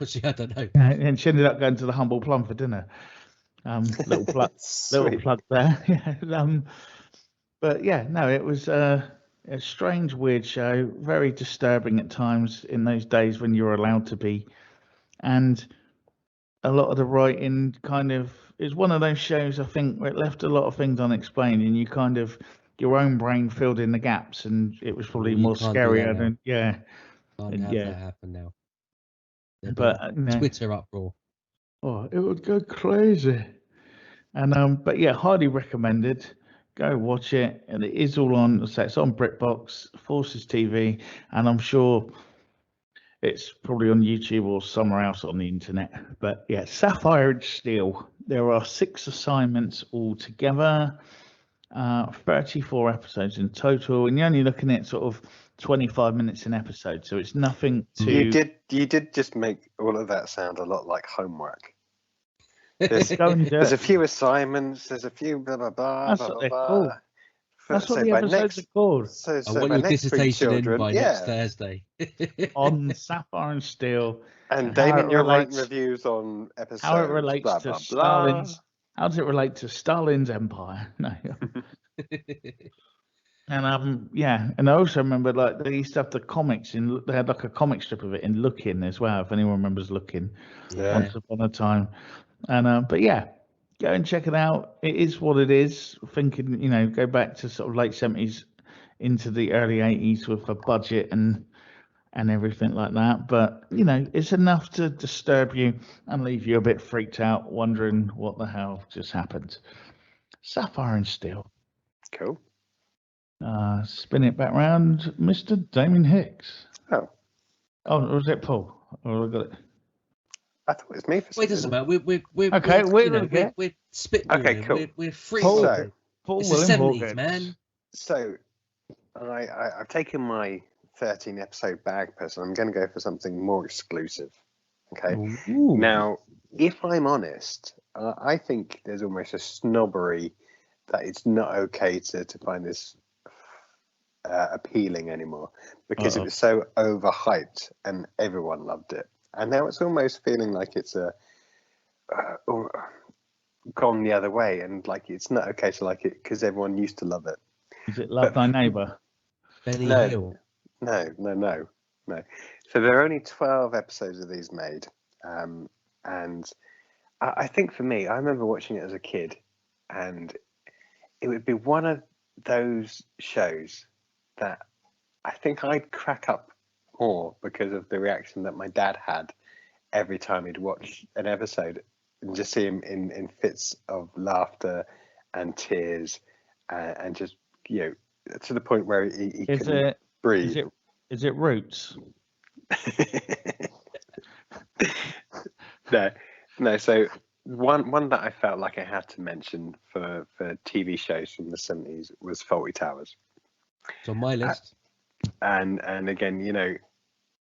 Was she? I don't know. Yeah, and she ended up going to the Humble Plum for dinner. Little plug Sweet. there. Yeah. But yeah, no, it was a strange, weird show. Very disturbing at times in those days when you were allowed to be, and a lot of the writing kind of is one of those shows I think where it left a lot of things unexplained, and you kind of your own brain filled in the gaps, and it was probably You more can't do that scarier now. than Can't have yeah. that happen now. There'd be But a Twitter uproar. oh, it would go crazy. And but yeah, highly recommended. Go watch it, and it is all on. So it's on BritBox, Forces TV, and I'm sure it's probably on YouTube or somewhere else on the internet. But yeah, Sapphire and Steel. There are 6 assignments altogether, 34 episodes in total, and you're only looking at sort of 25 minutes an episode, so it's nothing You to did just make all of that sound a lot like homework. There's, go and do there's a it. few assignments. There's a few blah blah blah That's blah what blah they're blah. called. That's what the by episodes are called. So I want by your next week, dissertation in children, by next Thursday. On Sapphire and Steel. And how Damien, it you're writing relates- reviews on episodes. How it relates blah, to blah, Stalin's. blah. How does it relate to Stalin's empire? No. And yeah, and I also remember like they used to have the comics in. They had like a comic strip of it in Looking as well. If anyone remembers Looking, Yeah. once upon a time. And but yeah, go and check it out. It is what it is. Thinking, go back to sort of late 70s into the early 80s with a budget and everything like that. But it's enough to disturb you and leave you a bit freaked out, wondering what the hell just happened. Sapphire and Steel. Cool. Spin it back round, Mr. Damien Hicks. Oh, or was it Paul? Or I got it. I thought it was me for some Well, it doesn't reason. matter. We're Okay, we're spitballing. Okay, cool. We're free. Paul, So, Paul It's the Willenborg 70s, man. So, I've taken my 13 episode bag person. I'm going to go for something more exclusive. Okay. Ooh. Now, if I'm honest, I think there's almost a snobbery that it's not okay to find this appealing anymore because it was so overhyped and everyone loved it. And now it's almost feeling like it's gone the other way, and like it's not okay to like it because everyone used to love it. Is it Love Thy Neighbour? Benny No. Hill. No. So there are only 12 episodes of these made, and I think for me, I remember watching it as a kid, and it would be one of those shows that I think I'd crack up more because of the reaction that my dad had every time he'd watch an episode, and just see him in fits of laughter and tears, and just to the point where he couldn't breathe. Is it Roots? No. So one that I felt like I had to mention for TV shows from the 70s was Fawlty Towers. It's on my list. And again,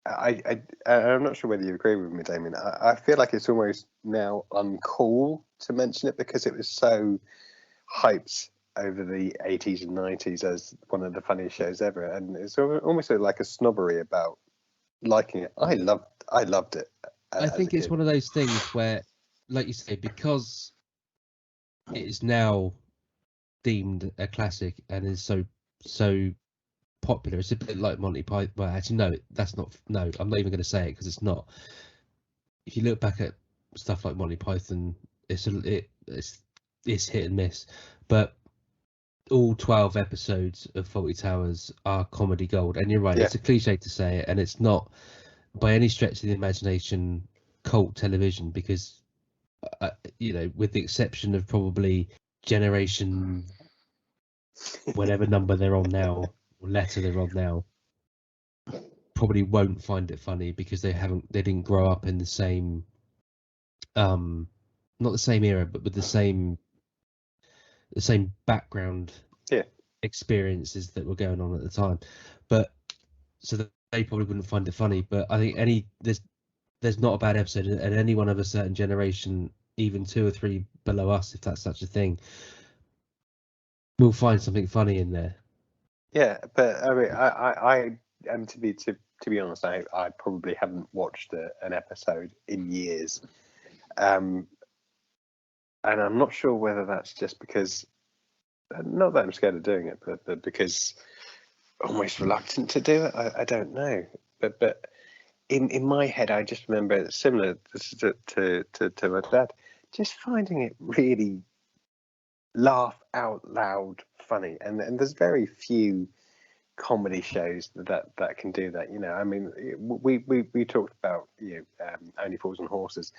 I'm not sure whether you agree with me, Damien. I feel like it's almost now uncool to mention it because it was so hyped over the 80s and 90s as one of the funniest shows ever, and it's almost like a snobbery about liking it. I loved it. I think it's one of those things where, like you say, because it is now deemed a classic and is so popular, it's a bit like Monty Python. Well, actually, no, that's not. No, I'm not even going to say it because it's not. If you look back at stuff like Monty Python, it's hit and miss, but all 12 episodes of Fawlty Towers are comedy gold. And you're right, It's a cliche to say it, and it's not by any stretch of the imagination cult television because with the exception of probably generation whatever number they're on now or letter they're on now, probably won't find it funny because they didn't grow up in the same not the same era but with the same background experiences that were going on at the time, but so that they probably wouldn't find it funny. But I think there's not a bad episode, and anyone of a certain generation, even 2 or 3 below us, if that's such a thing, will find something funny in there. Yeah, but I mean, I am to be honest, I probably haven't watched an episode in years, and I'm not sure whether that's just because, not that I'm scared of doing it, but because almost reluctant to do it. I don't know, but in my head, I just remember it similar to my dad, just finding it really laugh out loud funny, and there's very few comedy shows that can do that. You know, I mean, we talked about Only Fools and Horses.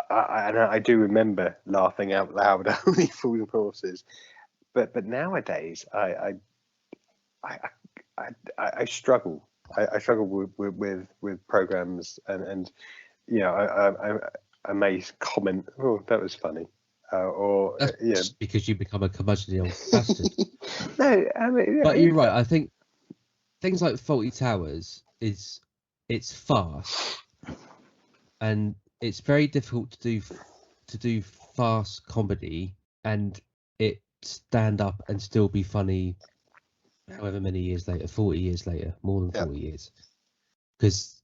I do remember laughing out loud at Only Fools and Horses, but nowadays I struggle. I struggle with programs, and you know I may comment, oh, that was funny, or That's because you become a curmudgeonly old bastard. No, I mean, But you're right. I think things like Faulty Towers it's fast, and it's very difficult to do fast comedy and it stand up and still be funny. However many years later, 40 years later, more than 40 years, because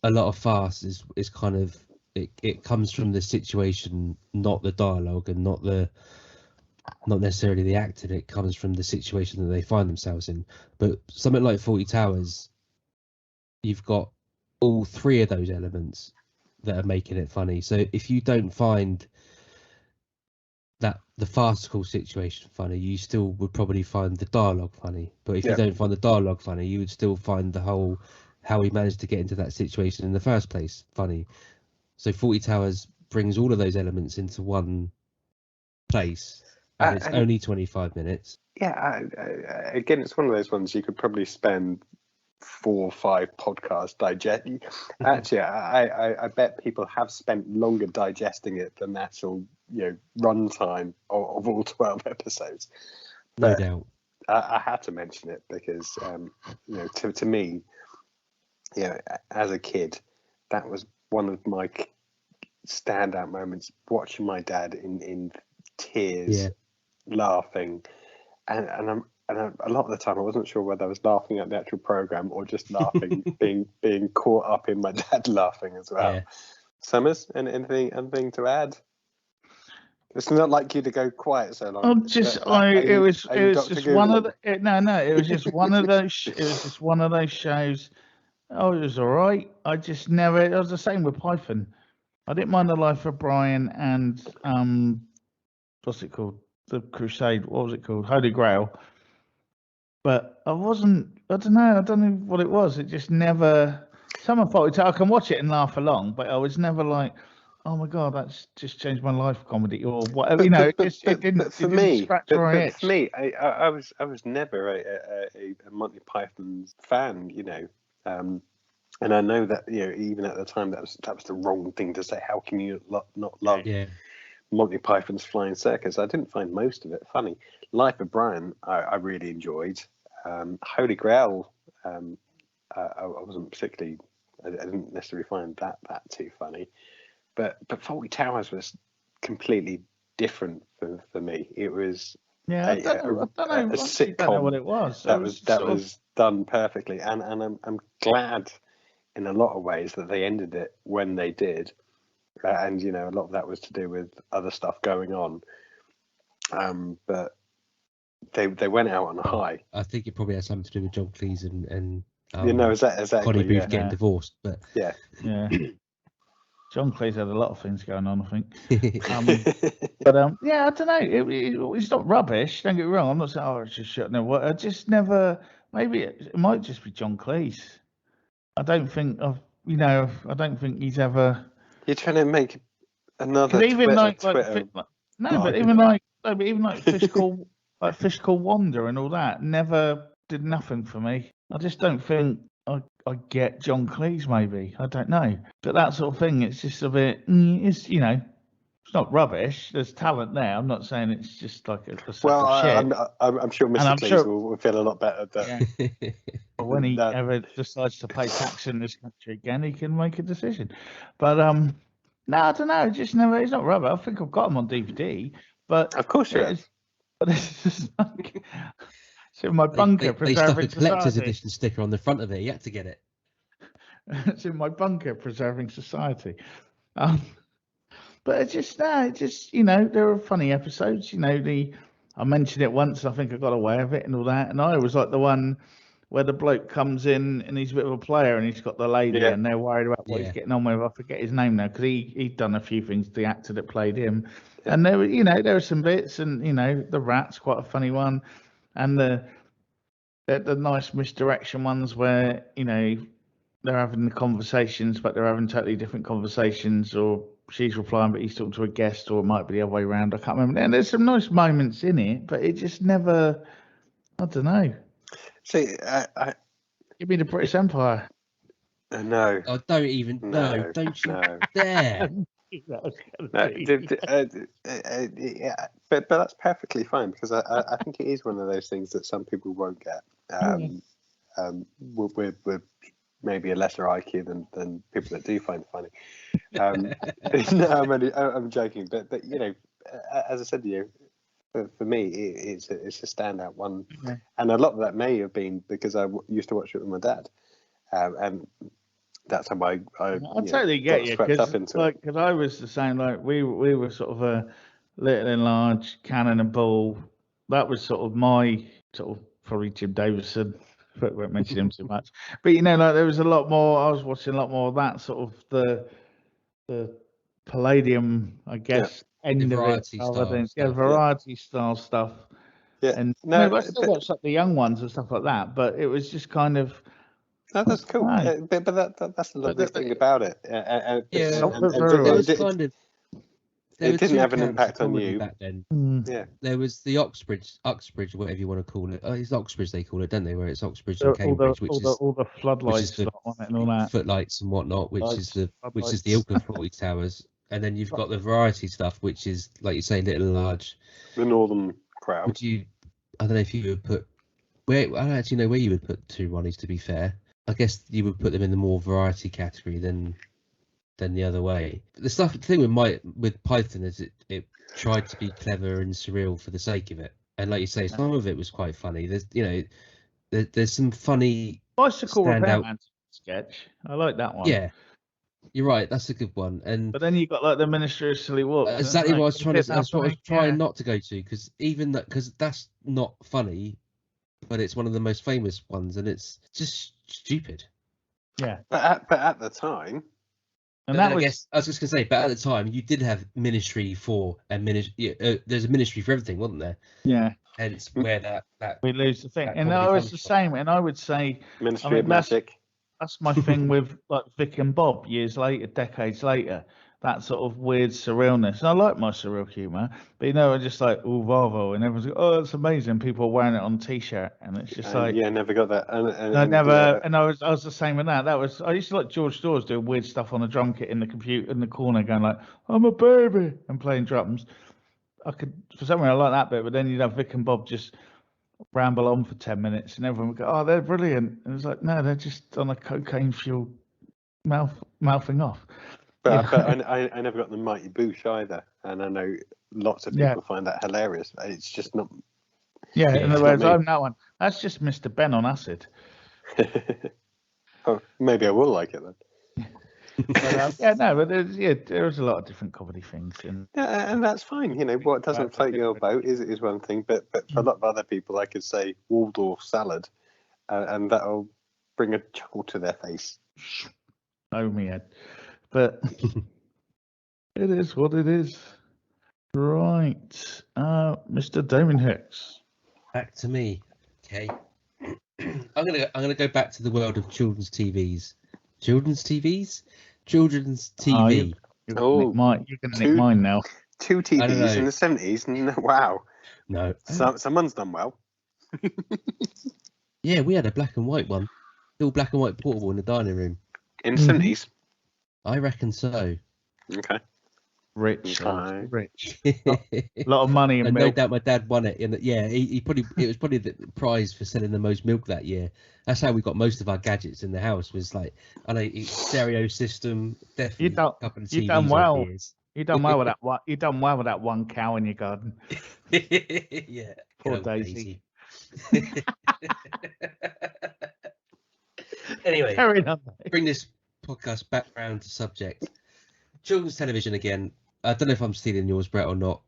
a lot of farce is kind of it comes from the situation, not the dialogue, and not necessarily the acting. It comes from the situation that they find themselves in. But something like 40 Towers, you've got all three of those elements that are making it funny. So if you don't find that the farcical situation funny, you still would probably find the dialogue funny. But if you don't find the dialogue funny, you would still find the whole how he managed to get into that situation in the first place funny. So 40 Towers brings all of those elements into one place, and it's only 25 minutes. Yeah, again, it's one of those ones you could probably spend 4 or 5 podcasts digesting. Actually, I bet people have spent longer digesting it than the actual runtime of all 12 episodes. No doubt. I had to mention it because to me, as a kid, that was one of my standout moments, watching my dad in tears, laughing, and a lot of the time I wasn't sure whether I was laughing at the actual program or just laughing, being caught up in my dad laughing as well. Yeah. Summers, anything to add? It's not like you to go quiet so long. It was just one of those shows. Oh, it was all right. I just never. It was the same with Python. I didn't mind The Life of Brian and what's it called? The Crusade. What was it called? Holy Grail. But I don't know what it was. It just never. Someone thought I can watch it and laugh along, but I was never like, oh my god, that's just changed my life, comedy or whatever. It didn't scratch my itch. For me, I was never a Monty Python fan, and I know that even at the time that was the wrong thing to say. How can you not love Monty Python's Flying Circus? I didn't find most of it funny. Life of Brian, I really enjoyed. Holy Grail, I wasn't particularly. I didn't necessarily find that too funny. But Faulty Towers was completely different for me. It was a sitcom. Don't know what it was. That was done perfectly, and I'm glad in a lot of ways that they ended it when they did, and a lot of that was to do with other stuff going on. But they went out on a high. I think it probably has something to do with John Cleese and exactly Connie Booth getting divorced, but yeah. John Cleese had a lot of things going on, I think. I don't know. It's not rubbish. Don't get me wrong. I'm not saying it's just shut. No, I just never. Maybe it might just be John Cleese. I don't think I don't think he's ever. You're trying to make another even Twitter. But even like Fish Called Wanda and all that never did nothing for me. I just don't think I get John Cleese. Maybe I don't know, but that sort of thing. It's just a bit. It's it's not rubbish. There's talent there. I'm not saying it's just like a sack of shit. I'm sure Mr. Cleese will feel a lot better. But when he ever decides to pay tax in this country again, he can make a decision. But no, I don't know. It's not rubbish. I think I've got him on DVD. But of course you have. But it's just like It's in my bunker, They stuck a preserving collector's society. edition sticker on the front of it. You had to get it. It's in my bunker, preserving society. Um, but it just there are funny episodes. I mentioned it once. I think I got away with it and all that. And I was like the one where the bloke comes in and he's a bit of a player and he's got the lady Yeah. and they're worried about what he's getting on with. I forget his name now because he'd done a few things. The actor that played him, Yeah. and there were some bits and the rat's quite a funny one, and the nice misdirection ones where they're having the conversations, but they're having totally different conversations, or she's replying, but he's talking to a guest, or it might be the other way around. I can't remember. And there's some nice moments in it, but it just never, I don't know. See, Give me the British Empire. no. Oh, don't even. No, don't you dare. Yeah, but that's perfectly fine because I think it is one of those things that some people won't get. We're maybe a lesser IQ than people that do find it funny. No, I'm joking, but as I said to you, for me, it's a standout one, and a lot of that may have been because I used to watch it with my dad, and that's how I totally get you because I was the same. Like we were sort of a little and large, Cannon and Ball. That was sort of my sort of probably Jim Davison, but won't mention him too much. But like there was a lot more. I was watching a lot more of that sort of the Palladium, I guess, end of it, rather than variety style stuff. Yeah, and I still watch like the young ones and stuff like that. But it was just kind of. No, that's cool. But that's the lovely thing about it. It didn't have an impact on you back then. Yeah, there was the Uxbridge, whatever you want to call it. It's Oxbridge they call it, don't they? Where it's Oxbridge and Cambridge, all the floodlights on it and all that, footlights and whatnot, which is the Ilkley 40 Towers, and then you've got the variety stuff, which is like you say, Little and Large, the Northern Crowd. I don't know if you would put I don't actually know where you would put Two Ronnies. To be fair, I guess you would put them in the more variety category than the other way. The thing with Python is it tried to be clever and surreal for the sake of it, and like you say, some of it was quite funny. There's some funny bicycle repairman sketch. I like that one. Yeah, you're right. That's a good one. But then you got like the Ministry of Silly Walks. Exactly what I was trying to. That's what I was trying not to go to because that's not funny, but it's one of the most famous ones, and it's just stupid. Yeah, but at the time. And I guess I was just gonna say, but at the time you did have Ministry for and there's a Ministry for everything, wasn't there? Yeah. Hence where that we lose the thing, and I was the same. And I would say Ministry of Magic. That's my thing with like Vic and Bob years later, decades later. That sort of weird surrealness. And I like my surreal humour, but I just like Volvo, and everyone's like, "Oh, it's amazing!" People are wearing it on a T-shirt, and it's just like, yeah, never got that. And I was the same with that. I used to like George Stores doing weird stuff on a drum kit in the computer in the corner, going like, "I'm a baby," and playing drums. I could, for some reason, I like that bit, but then you'd have Vic and Bob just ramble on for 10 minutes, and everyone would go, "Oh, they're brilliant," and it's like, no, they're just on a cocaine fueled mouthing off. But I never got the Mighty Boosh either, and I know lots of people find that hilarious. It's just not. Yeah, in other words, I'm that one. That's just Mr. Ben on acid. Oh, maybe I will like it then. But there's a lot of different comedy things, and that's fine. What doesn't float your boat is one thing, but for a lot of other people, I could say Waldorf salad, and that'll bring a chuckle to their face. Oh, me head. But it is what it is. Right. Mr. Damon Hicks. Back to me. Okay. I'm gonna go back to the world of children's TVs. Children's TV. You're gonna nick mine now. 2 TVs in the 70s. Wow. No. Someone's done well. Yeah, we had a black and white one. Still black and white portable in the dining room. In the 70s? I reckon so. Okay. Rich. A lot of money and milk. No doubt my dad won it. It was probably the prize for selling the most milk that year. That's how we got most of our gadgets in the house. Was like, I know, stereo system. Definitely a couple of TVs. You done well with that one. You done well with that one cow in your garden. Yeah. Poor Daisy. Anyway, Carry on. bring this podcast back round to subject. Children's television again. I don't know if I'm stealing yours, Brett, or not.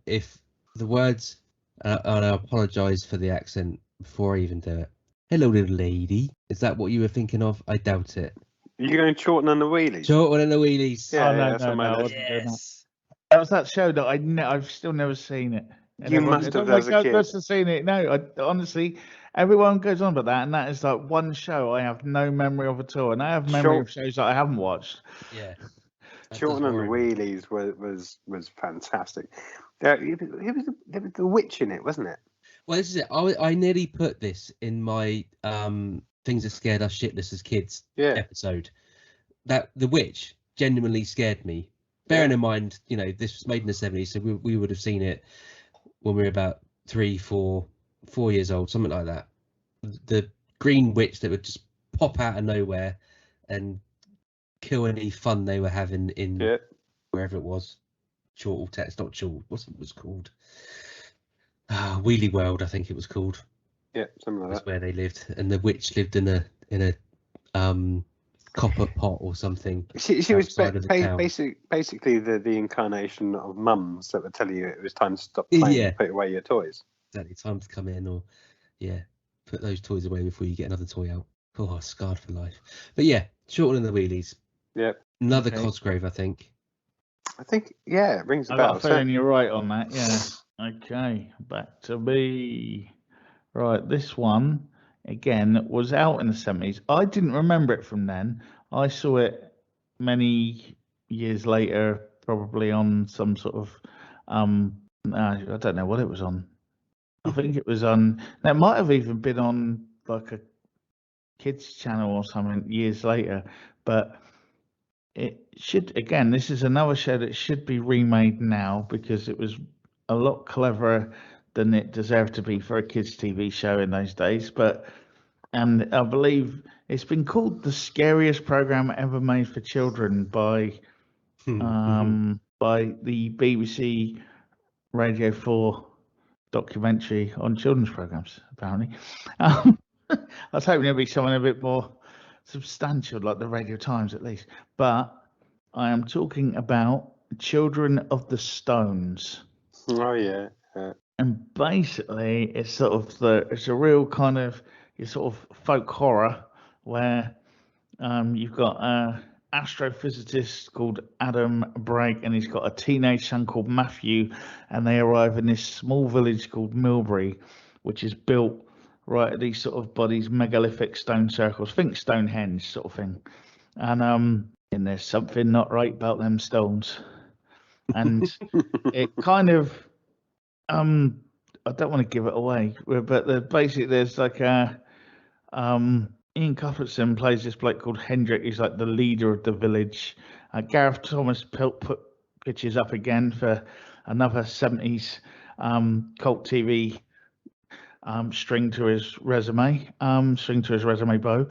If the words, and I apologise for the accent before I even do it. Hello, little lady. Is that what you were thinking of? I doubt it. Are you going Chorlton and the Wheelies? Chorlton and the Wheelies. Yeah, Oh, no, that's no, on no, my I list. wasn't doing that. Yes. That was that show that I've still never seen it. And You everyone must goes, have "Oh my as a God, kid." must have seen it." No, honestly, everyone goes on about that, and that is like one show I have no memory of at all, and I have memory of shows that I haven't watched. Yeah. That does Chorlton and the worry me. Wheelies was fantastic. There was the witch in it, wasn't it? Well, this is it. I nearly put this in my things that scared us shitless as kids Yeah. episode. That the witch genuinely scared me. Bearing in mind, this was made in the 70s, so we would have seen it when we were about 3, 4 years old, something like that. The green witch that would just pop out of nowhere and kill any fun they were having in wherever it was. Chorlton, it's not Chorlton. What's it was called? Wheelie World, I think it was called. Yeah, something like That's that. where they lived, and the witch lived in a copper pot or something. She was outside of the town. basically the incarnation of mums that would tell you it was time to stop playing and put away your toys. Exactly, time to come in, or put those toys away before you get another toy out. Oh, scarred for life. But yeah, Chorlton and the Wheelies. Yep. Another Okay. Cosgrove, I think. I think it rings a I got bell. a feeling you're right on that. Yeah. Okay, back to me. Right, this one again was out in the 70s. I didn't remember it from then. I saw it many years later, probably on some sort of I don't know what it was on. I think it was on. It might have even been on like a kids channel or something years later, but it should, again, this is another show that should be remade now because it was a lot cleverer than it deserved to be for a kids TV show in those days. And I believe it's been called the scariest program ever made for children by the BBC Radio 4 documentary on children's programs, apparently. I was hoping it'd be someone a bit more substantial, like the Radio Times at least. But I am talking about Children of the Stones. Oh yeah. And basically, it's it's a real kind of your sort of folk horror where you've got an astrophysicist called Adam Bragg, and he's got a teenage son called Matthew, and they arrive in this small village called Milbury, which is built right at these sort of bodies, megalithic stone circles, think Stonehenge sort of thing. And there's something not right about them stones, and it kind of I don't want to give it away, but basically there's like a Ian Cuthbertson plays this bloke called Hendrik. He's like the leader of the village. Gareth Thomas put pitches up again for another 70s cult TV string to his resume bow.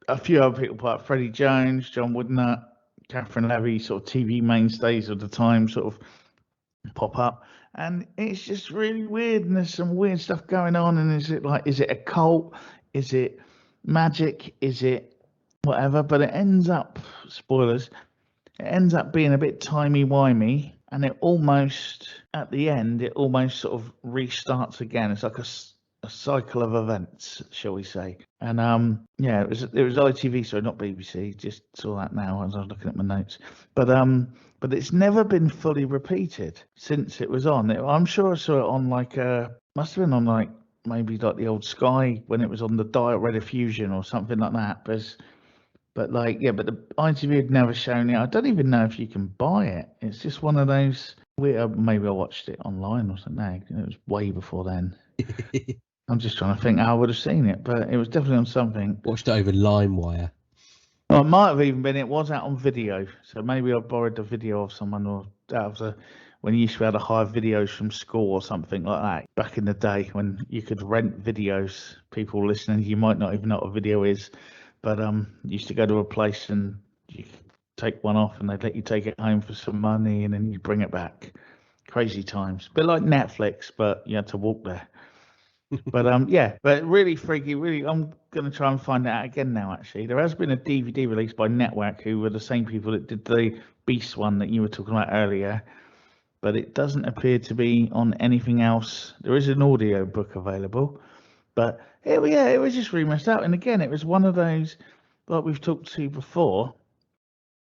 A few other people put up: Freddie Jones, John Woodnut, Catherine Levy, sort of TV mainstays of the time, sort of pop up. And it's just really weird, and there's some weird stuff going on. And is it a cult? Is it magic? Is it whatever? But it ends up, spoilers, it ends up being a bit timey-wimey, and it almost, at the end, it almost sort of restarts again. It's like a cycle of events, shall we say. And it was ITV, so not BBC. Just saw that now as I was looking at my notes. But it's never been fully repeated since it was on. I'm sure I saw it on must have been on maybe like the old Sky when it was on the Diet Rediffusion or something like that. But the ITV had never shown it. I don't even know if you can buy it. It's just one of those. Maybe I watched it online or something. It was way before then. I'm just trying to think how I would have seen it, but it was definitely on something. Watched it over LimeWire. Oh, it might have even been. It was out on video, so maybe I borrowed the video of someone, or when you used to be able to hire videos from school or something like that. Back in the day when you could rent videos, people listening, you might not even know what a video is, but you used to go to a place and you could take one off, and they'd let you take it home for some money, and then you bring it back. Crazy times, a bit like Netflix, but you had to walk there. But yeah, but really freaky. Really, I'm gonna try and find it out again now. Actually, there has been a DVD released by Network, who were the same people that did the Beast one that you were talking about earlier. But it doesn't appear to be on anything else. There is an audio book available, but it was just really messed up. And again, it was one of those like we've talked to before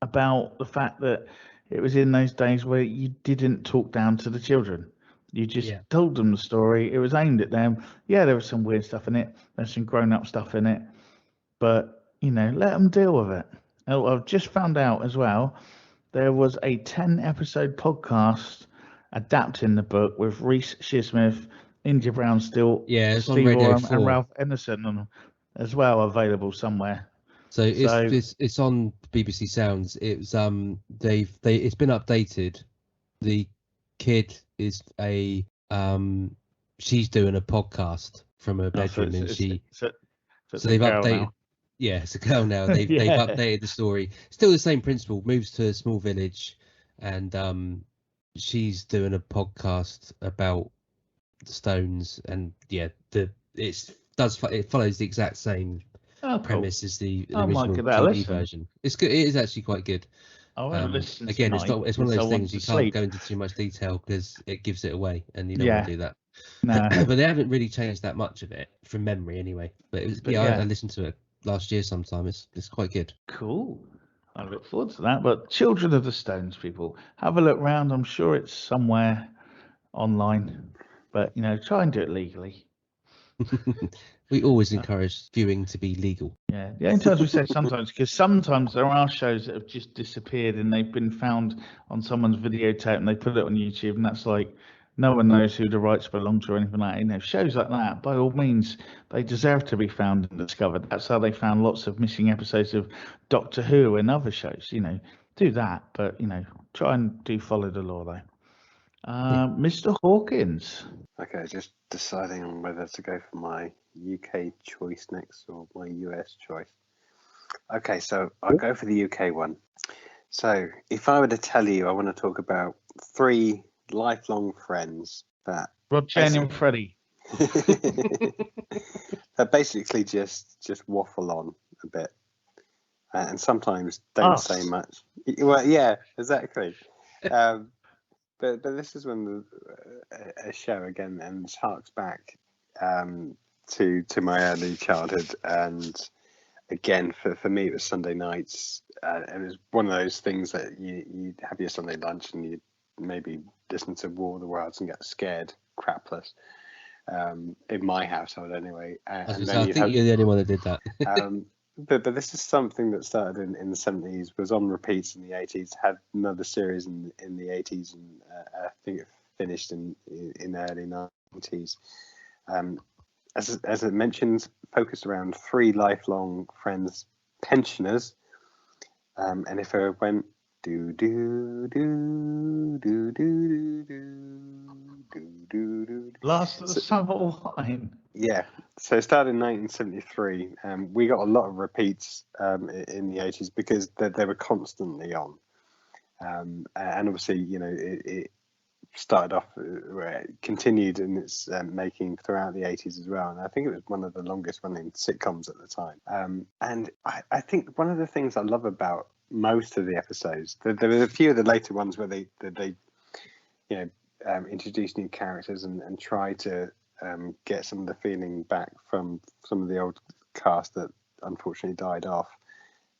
about the fact that it was in those days where you didn't talk down to the children. You just Yeah. told them the story. It was aimed at them. Yeah, there was some weird stuff in it. There's some grown-up stuff in it, but let them deal with it. Oh, I've just found out as well. There was a 10-episode podcast adapting the book with Reese Shearsmith, India Brown Still, Yeah, it's on Steve Radio Oram, and 4. Ralph Anderson as well, available somewhere. So So it's on BBC Sounds. It's it's been updated. The kid is she's doing a podcast from her bedroom, and so so they've girl updated. now. Yeah, it's a girl now. They've updated the story. Still the same principle. Moves to a small village, and she's doing a podcast about the Stones, and yeah, it follows the exact same Oh, cool. premise as the I might original give that a TV listen. version. It's good. It is actually quite good. I won't listen Again, tonight it's one of because I those want things to you sleep. can't go into too much detail because it gives it away, and you don't want to do that. No. But they haven't really changed that much of it from memory, anyway. But I listened to it last year sometime. It's quite good. Cool. I look forward to that. But Children of the Stones, people, have a look round. I'm sure it's somewhere online. But try and do it legally. We always encourage viewing to be legal. Yeah, the only times we say sometimes, because sometimes there are shows that have just disappeared and they've been found on someone's videotape and they put it on YouTube, and that's like no one knows who the rights belong to or anything like that. Shows like that, by all means, they deserve to be found and discovered. That's how they found lots of missing episodes of Doctor Who and other shows. Do that, but try and follow the law though. Mr. Hawkins. Okay, just deciding on whether to go for my UK choice next or my US choice. Okay, so I'll go for the UK one. So if I were to tell you, I want to talk about 3 lifelong friends that Rod Chen and Freddie. that basically just waffle on a bit, and sometimes don't say much. Well, yeah, exactly. But this is when a show again, and this harks back to my early childhood, and again for me it was Sunday nights, and it was one of those things that you have your Sunday lunch and you maybe listen to War of the Worlds and get scared crapless. In my household anyway. I think you're the only one that did that. But this is something that started in the 70s, was on repeats in the 80s, had another series in the 80s, and I think it finished in the early 90s. As it mentions, focused around 3 lifelong friends, pensioners, and if I went do do do do do do do do Last of the Summer Wine. Yeah, so it started in 1973. We got a lot of repeats in the 80s because they were constantly on, and obviously it started off continued in its making throughout the 80s as well, and I think it was one of the longest running sitcoms at the time. And I think one of the things I love about most of the episodes, there were a few of the later ones where they introduce new characters and try to get some of the feeling back from some of the old cast that unfortunately died off,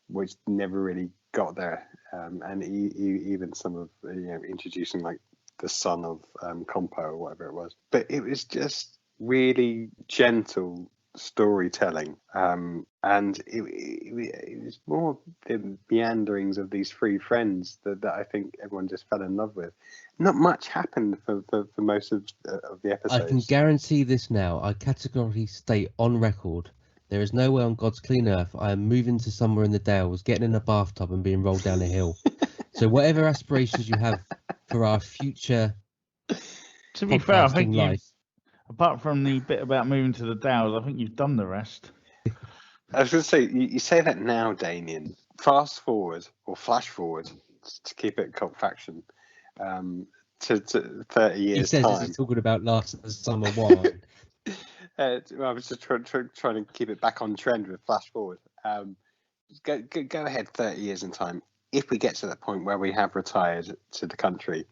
which never really got there, and even some of introducing like the son of Compo or whatever it was. But it was just really gentle storytelling, and it was more the meanderings of these 3 friends that I think everyone just fell in love with. Not much happened for most of the episodes. I can guarantee this now. I categorically state on record, there is no way on God's clean earth I am moving to somewhere in the Dales, getting in a bathtub and being rolled down a hill. So whatever aspirations you have for our future To be fair, I think life, apart from the bit about moving to the Dales, I think you've done the rest. I was going to say, you say that now, Damien. Fast forward or flash forward, to keep it cult faction, to 30 years he says time. he's talking about Last of the Summer Wine. I was just trying to keep it back on trend with Flash Forward. Go ahead 30 years in time. If we get to that point where we have retired to the country,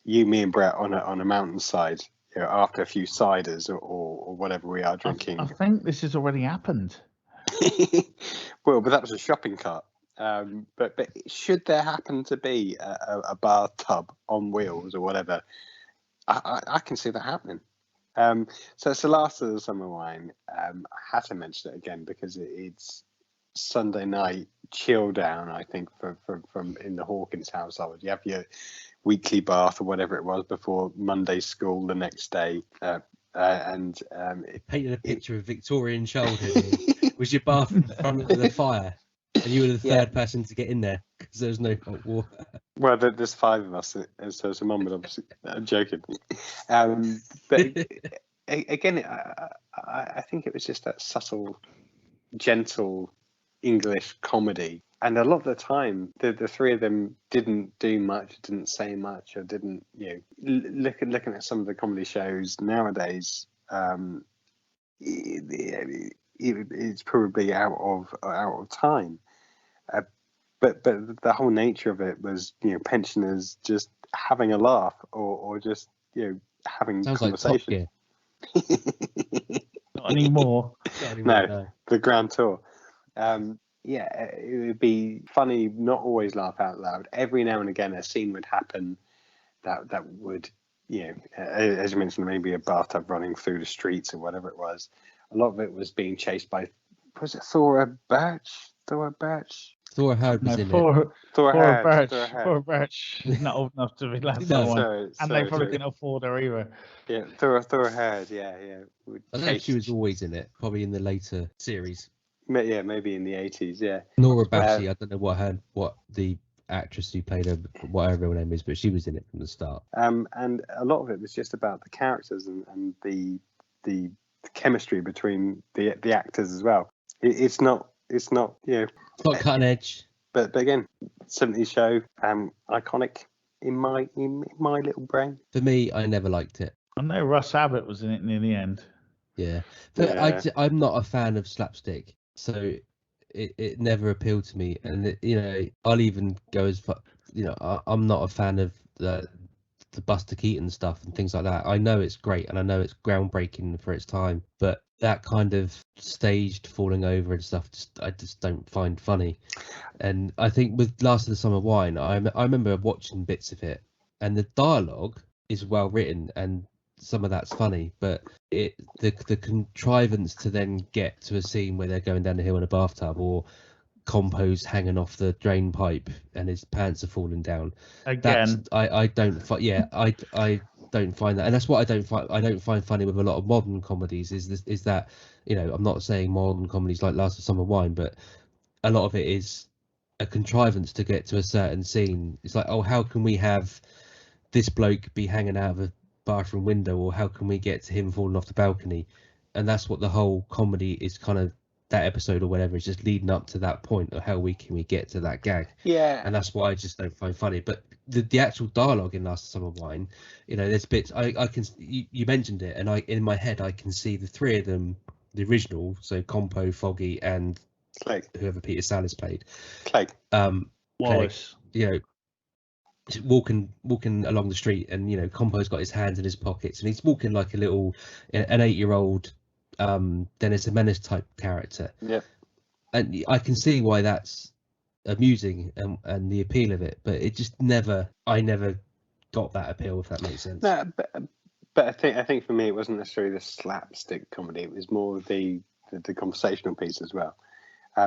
you, me, and Brett on a mountainside, after a few ciders or whatever we are drinking. I think this has already happened. Well, but that was a shopping cart. But should there happen to be a bathtub on wheels or whatever, I can see that happening. So it's the last of the summer wine. I had to mention it again because it's Sunday night chill down. I think from in the Hawkins household, you have your weekly bath or whatever it was before Monday school the next day, It painted a picture of Victorian childhood. Was your bath in front of the fire, and you were the third person to get in there because there was no hot water. Well, there's 5 of us, so Mum would obviously. I'm joking. But again, I think it was just that subtle, gentle English comedy, and a lot of the time, the three of them didn't do much, didn't say much, or didn't looking at some of the comedy shows nowadays. It's probably out of time. But the whole nature of it was, pensioners just having a laugh or just, having Sounds conversation. Like Top Gear. Not anymore. No, the Grand Tour. It would be funny, not always laugh out loud. Every now and again, a scene would happen that would, as you mentioned, maybe a bathtub running through the streets or whatever it was. A lot of it was being chased by, was it Thora Birch? Thora Hurd was in it. Thora Birch is not old enough to be left that one. And they probably didn't afford her either. Yeah, Thora Hurd, yeah. I don't know if she was always in it, probably in the later series. Yeah, maybe in the 80s, yeah. Nora Bassi, I don't know what the actress who played her, whatever her name is, but she was in it from the start. And a lot of it was just about the characters and the chemistry between the actors as well. It's not It's not cutting edge. But again, 70s show, iconic in my little brain. For me, I never liked it. I know Russ Abbott was in it near the end. Yeah, but I'm not a fan of slapstick, so it never appealed to me. And I'll even go as far. I'm not a fan of the Buster Keaton stuff and things like that. I know it's great and I know it's groundbreaking for its time, but that kind of staged falling over and stuff, I just don't find funny. And I think with Last of the Summer Wine, I remember watching bits of it, and the dialogue is well written and some of that's funny, but the contrivance to then get to a scene where they're going down the hill in a bathtub, or Compo's hanging off the drain pipe and his pants are falling down. Again, I don't find that, and that's what I don't find funny with a lot of modern comedies. Is that I'm not saying modern comedies like Last of Summer Wine, but a lot of it is a contrivance to get to a certain scene. It's like, oh, how can we have this bloke be hanging out of a bathroom window, or how can we get to him falling off the balcony? And that's what the whole comedy is, kind of that episode or whatever is just leading up to that point of how can we get to that gag. Yeah. And that's why I just don't find funny. But the actual dialogue in Last Summer Wine, there's bits I can, you mentioned it, and in my head I can see the three of them, the original, so Compo, Foggy, and Clegg, whoever Peter Sellers played, Clegg, Wallace, walking along the street, and Compo's got his hands in his pockets and he's walking like an 8-year-old Dennis the Menace type character. Yeah. And I can see why that's amusing and the appeal of it, but it just I never got that appeal, if that makes sense. No, but I think for me it wasn't necessarily the slapstick comedy, it was more the conversational piece as well.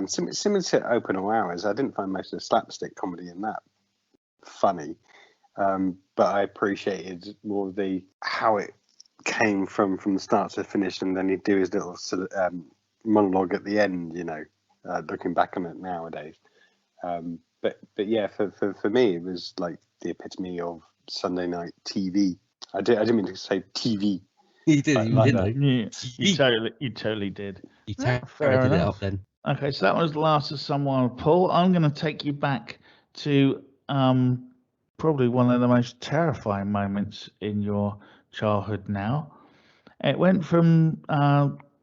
Similar to Open All Hours, I didn't find most of the slapstick comedy in that funny, but I appreciated more how it came from the start to finish, and then he'd do his little monologue at the end, looking back on it nowadays. But yeah, for me it was like the epitome of Sunday night TV. I didn't mean to say TV. You did, you totally did. You fair it enough. up then. Okay, so that was Last of Someone. Paul, I'm going to take you back to probably one of the most terrifying moments in your childhood now. It went from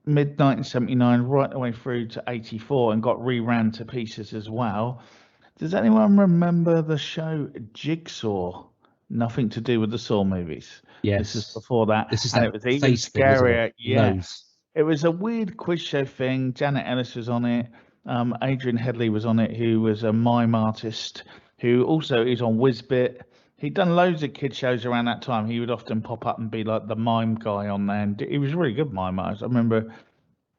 mid 1979 right the way through to 84 and got reran to pieces as well. Does anyone remember the show Jigsaw? Nothing to do with the Saw movies. Yes. This is before that. This is and that it was even face thing, isn't scarier. it? Yeah. Nose. It was a weird quiz show thing. Janet Ellis was on it. Adrian Headley was on it, who was a mime artist, who also is on Whizbit. He'd done loads of kid shows around that time. He would often pop up and be like the mime guy on there. And he was a really good mime artist. I remember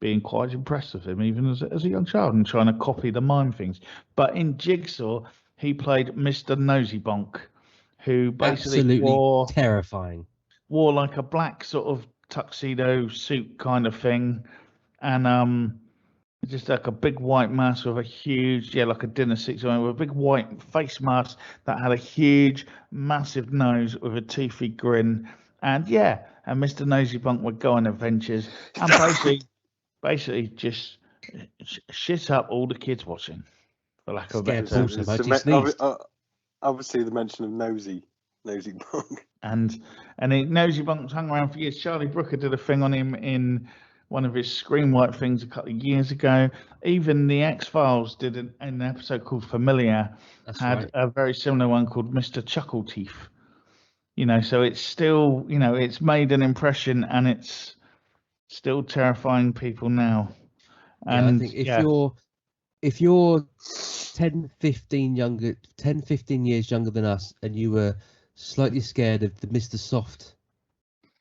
being quite impressed with him, even as a young child, and trying to copy the mime things. But in Jigsaw, he played Mr. Nosy Bonk, who basically Absolutely terrifying. wore like a black sort of tuxedo suit kind of thing, and just like a big white mask with a huge, like a dinner suit, with a big white face mask that had a huge, massive nose with a toothy grin. And Mr. Nosy Bonk would go on adventures and basically just shit up all the kids watching, for lack of a better term. Obviously, the mention of Nosy Bonk. And Nosy Bonk's hung around for years. Charlie Brooker did a thing on him in one of his Screenwrite things a couple of years ago. Even the X-Files did an episode called Familiar. Had a very similar one called Mr. Chuckle Teeth. So it's still, it's made an impression, and it's still terrifying people now. And I think if you're 10, 15 years younger than us, and you were slightly scared of the Mr. Soft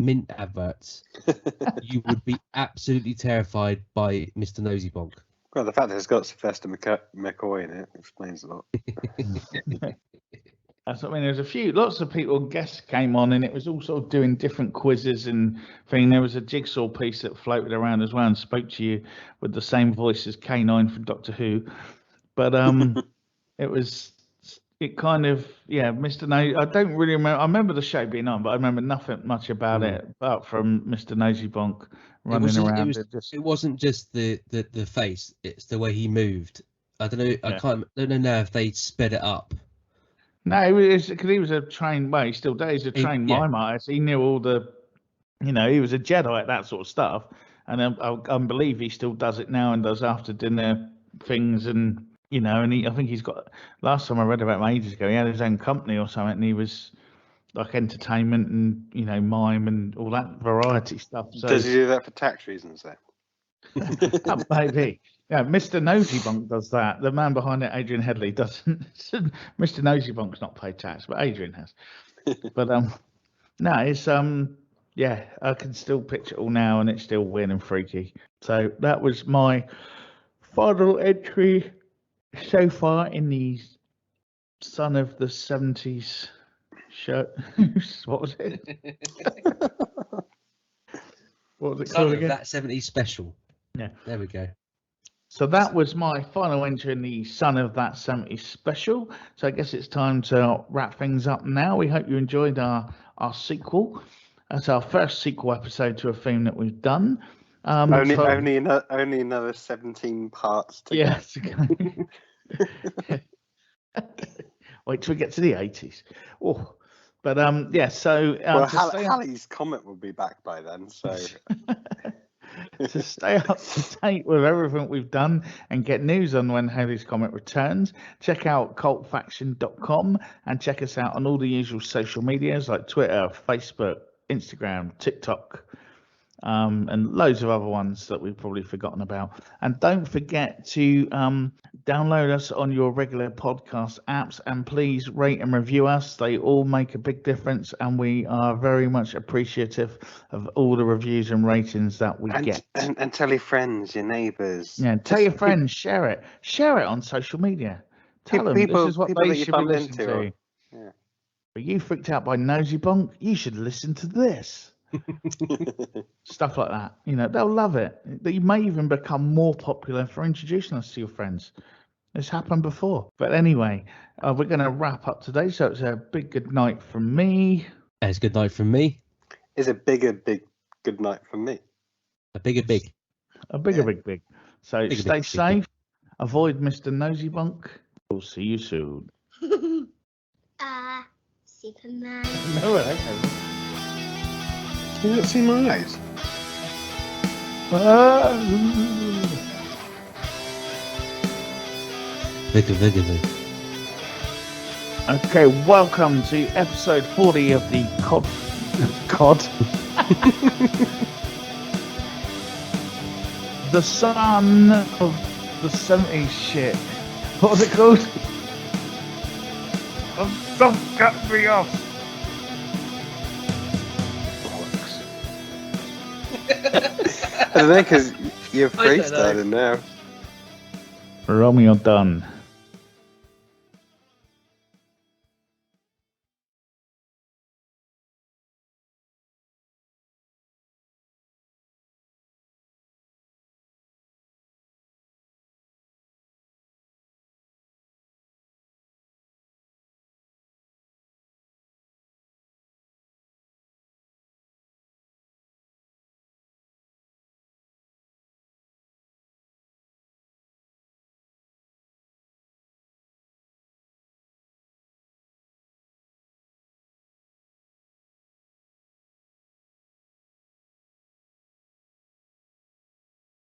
mint adverts, you would be absolutely terrified by Mr. Nosy Bonk. Well, the fact that it's got Sylvester McCoy in it explains a lot. That's what I mean. There's lots of people, guests came on, and it was all sort of doing different quizzes and thing. There was a Jigsaw piece that floated around as well and spoke to you with the same voice as K9 from Doctor Who. But it kind of, Mr. Nosy. I don't really remember. I remember the show being on, but I remember nothing much about it apart from Mr. Nosy Bonk running around. It wasn't just the face; it's the way he moved. I don't know. I don't know now if they sped it up. No, it was because he was a trained. Well, he still does. He's a trained mime artist. He knew all the, he was a Jedi at that sort of stuff, and I believe he still does it now and does after dinner things, and and I think he's got. Last time I read about him ages ago, he had his own company or something, and he was like entertainment and mime and all that variety stuff. So does he do that for tax reasons though? Maybe. Yeah, Mr. Nosy Bonk does that. The man behind it, Adrian Headley, doesn't. Mr. Nosy Bonk's not paid tax, but Adrian has. But no, it's I can still picture it all now, and it's still weird and freaky. So that was my final entry so far in the Son of the 70's show. What was it? What was it called again? That 70's special. Yeah. There we go. So that was my final entry in the Son of That 70's special. So I guess it's time to wrap things up now. We hope you enjoyed our sequel. That's our first sequel episode to a theme that we've done. Only another 17 parts to go. Wait till we get to the 80s. Oh, but so Halley's Comet will be back by then, so to stay up to date with everything we've done and get news on when Halley's Comet returns, check out cultfaction.com and check us out on all the usual social medias like Twitter, Facebook, Instagram, TikTok, and loads of other ones that we've probably forgotten about. And don't forget to download us on your regular podcast apps, and please rate and review us. They all make a big difference, and we are very much appreciative of all the reviews and ratings that we get. And tell your friends, your neighbours. Yeah, tell your friends, share it on social media. Tell them this is what they should be listening to. Yeah. But you freaked out by Nosy Bonk? You should listen to this. Stuff like that, they'll love it. You may even become more popular for introducing us to your friends. It's happened before. But anyway, we're going to wrap up today, so it's a big good night from me. It's good night from me. It's a big good night from me. A bigger big. So stay safe. Avoid Mr. Nosy Bonk. We'll see you soon. Superman. No, I don't. You not see my eyes? Vigor. Okay, welcome to episode 40 of the COD. The son of the 70s shit. What was it called? Don't cut me off. I don't know, because you're I don't know. freestyling now. Romeo done.